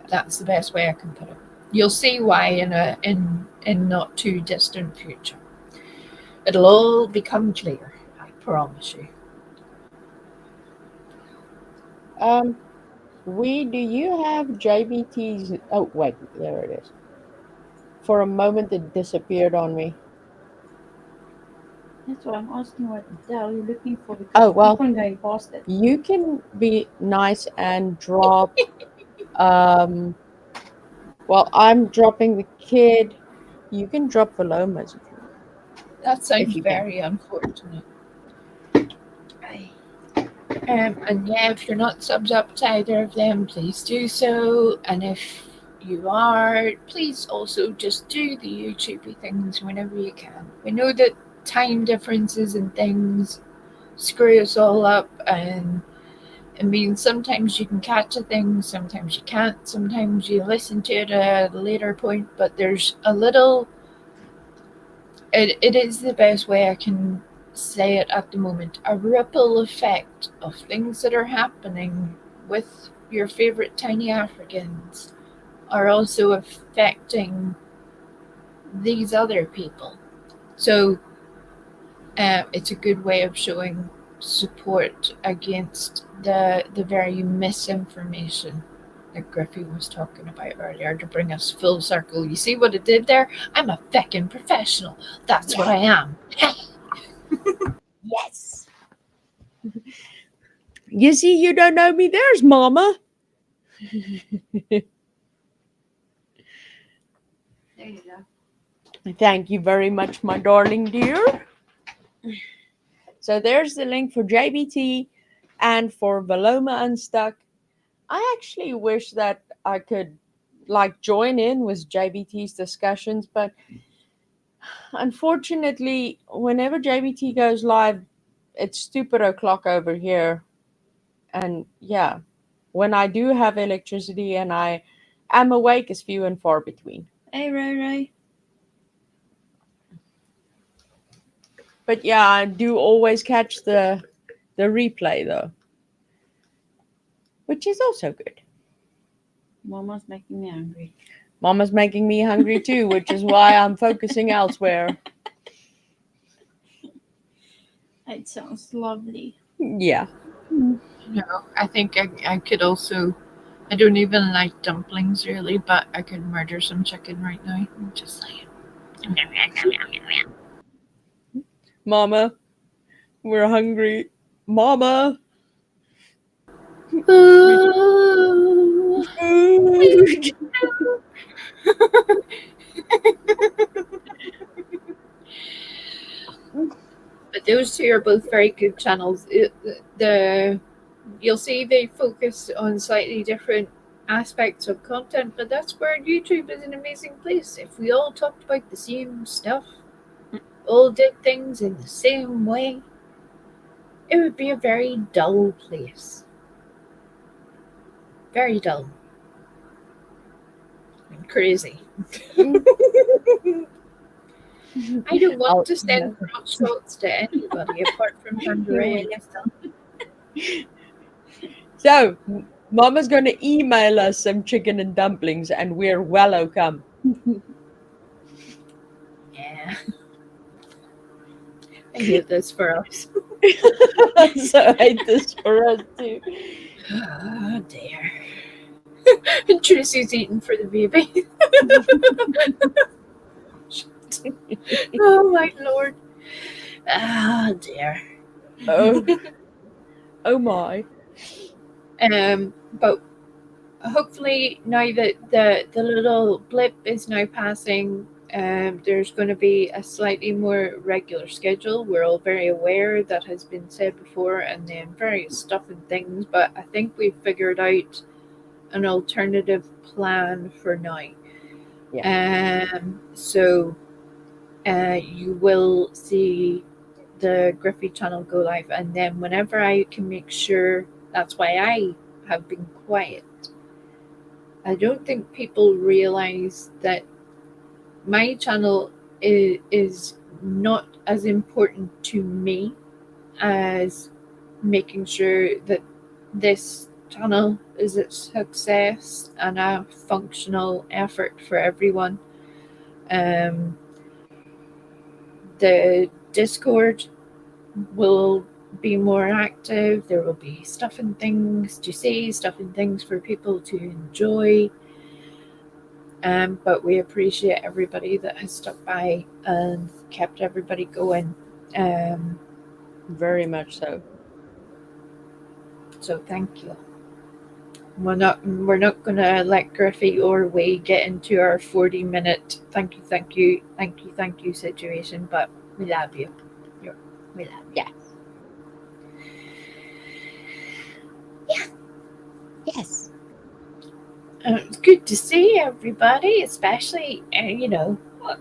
That's the best way I can put it. You'll see why in not too distant future. It'll all become clear, I promise you. do you have JBT's? Oh, wait, there it is. For a moment, it disappeared on me. That's why I'm asking what the hell you're looking for because Oh, well. people are going past it. You can be nice and drop. Well, I'm dropping the kid. You can drop Velomas if you want. That sounds you can. very unfortunate. And yeah, if you're not subbed up to either of them, please do so. And if you are, please also just do the YouTubey things whenever you can. We know that time differences and things screw us all up, and it means sometimes you can catch a thing, sometimes you can't, sometimes you listen to it at a later point, but there's a little. It is the best way I can say it at the moment, a ripple effect of things that are happening with your favorite tiny Africans are also affecting these other people. So it's a good way of showing support against the very misinformation that Griffey was talking about earlier to bring us full circle. You see what it did there? I'm a feckin' professional. That's what I am. Yes. You see, you don't know me. There's Mama. There you go. Thank you very much, my darling dear. So there's the link for JBT and for Veloma Unstuck. I actually wish that I could join in with JBT's discussions, but unfortunately, whenever JBT goes live, it's stupid o'clock over here. And yeah, when I do have electricity and I am awake, is few and far between. Hey, Ray. But yeah, I do always catch the replay though, which is also good. Mama's making me hungry. Mama's making me hungry too, which is why I'm focusing elsewhere. It sounds lovely. Yeah. No, I think I could also. I don't even like dumplings really, but I could murder some chicken right now. I'm just saying. Mama, we're hungry. Mama. Food. But those two are both very good channels. You'll see they focus on slightly different aspects of content, but that's where YouTube is an amazing place. If we all talked about the same stuff, all did things in the same way, it would be a very dull place. Very dull. And crazy. I don't want to send broad shots to anybody apart from Pandora. So, Mama's going to email us some chicken and dumplings, and we're welcome. Yeah. I hate this for us. So I hate this for us too. Oh dear. And Tracy's eating for the baby. Oh my lord. Ah, dear. Oh, oh my. But hopefully now that the little blip is now passing, there's going to be a slightly more regular schedule. We're all very aware that has been said before, and then various stuff and things, but I think we've figured out an alternative plan for now. So you will see the Griffey channel go live, and then whenever I can make sure, that's why I have been quiet. I don't think people realize that my channel is not as important to me as making sure that this channel is a success and a functional effort for everyone. The Discord will be more active. There will be stuff and things to say, stuff and things for people to enjoy. But we appreciate everybody that has stuck by and kept everybody going. Very much so. So thank you. We're not gonna let Griffey or we get into our 40-minute thank you situation, but we love you. We love you. Yes. It's good to see everybody, especially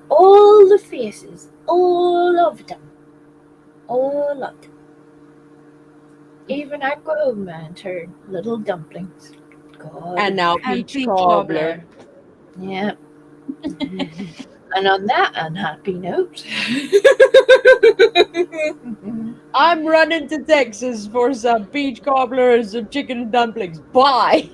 all the faces, all of them. Even our old man turned little dumplings. God. And now And peach cobbler. Yeah. And on that unhappy note, I'm running to Texas for some peach cobbler and some chicken and dumplings. Bye.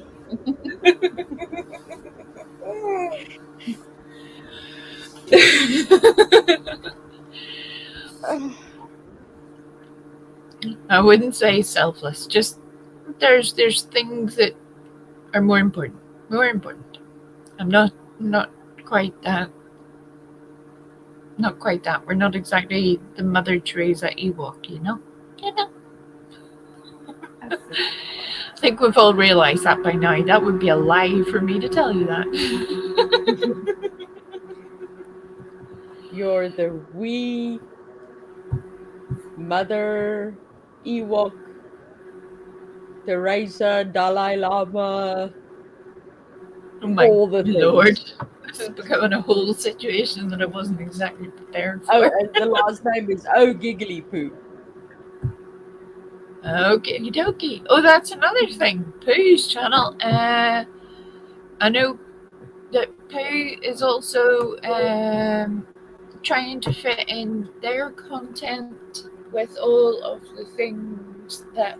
I wouldn't say selfless. Just there's things that are more important. I'm not quite that. Not quite that. We're not exactly the Mother Teresa Ewok, you know. I think we've all realised that by now. That would be a lie for me to tell you that. You're the wee Mother Ewok, Teresa, Dalai Lama, Oh my all the things. lord. This is becoming a whole situation that I wasn't exactly prepared for. Oh, and the last name is Oh Giggly Poo. Okie dokie. Oh, that's another thing. Pooh's channel. I know that Pooh is also trying to fit in their content with all of the things that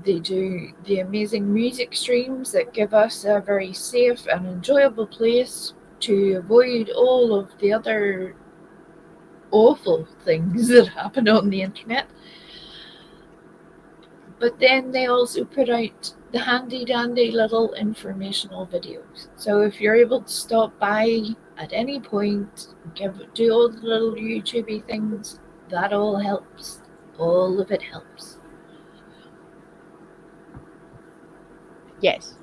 they do the amazing music streams that give us a very safe and enjoyable place to avoid all of the other awful things that happen on the internet. But then they also put out the handy dandy little informational videos. So if you're able to stop by at any point, do all the little YouTubey things, that all helps. All of it helps. Yes.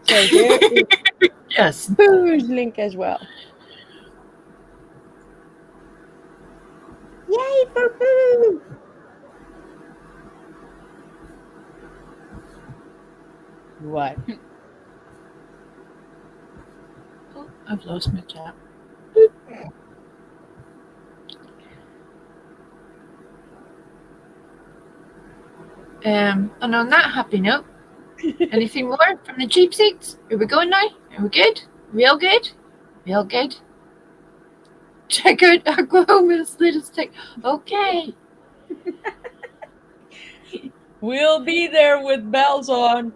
So there is Yes. Pooh's link as well. Yay for Pooh! What? Oh, I've lost my chat. And on that happy note, anything more from the cheap seats? Are we going now? Are we good? Real good? Real good? Check out Oklahoma's latest tech. Okay. We'll be there with bells on.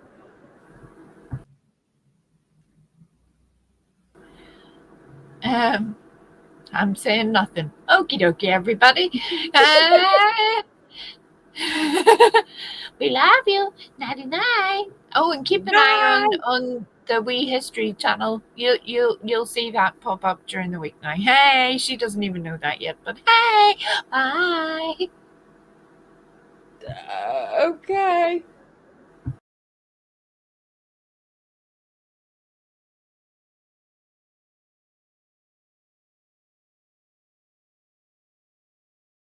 I'm saying nothing. Okie dokie, everybody. Uh, we love you. Nighty night. Oh, and keep an eye on the Wee History channel. You'll see that pop up during the week now. Hey, she doesn't even know that yet, but hey, bye. Okay.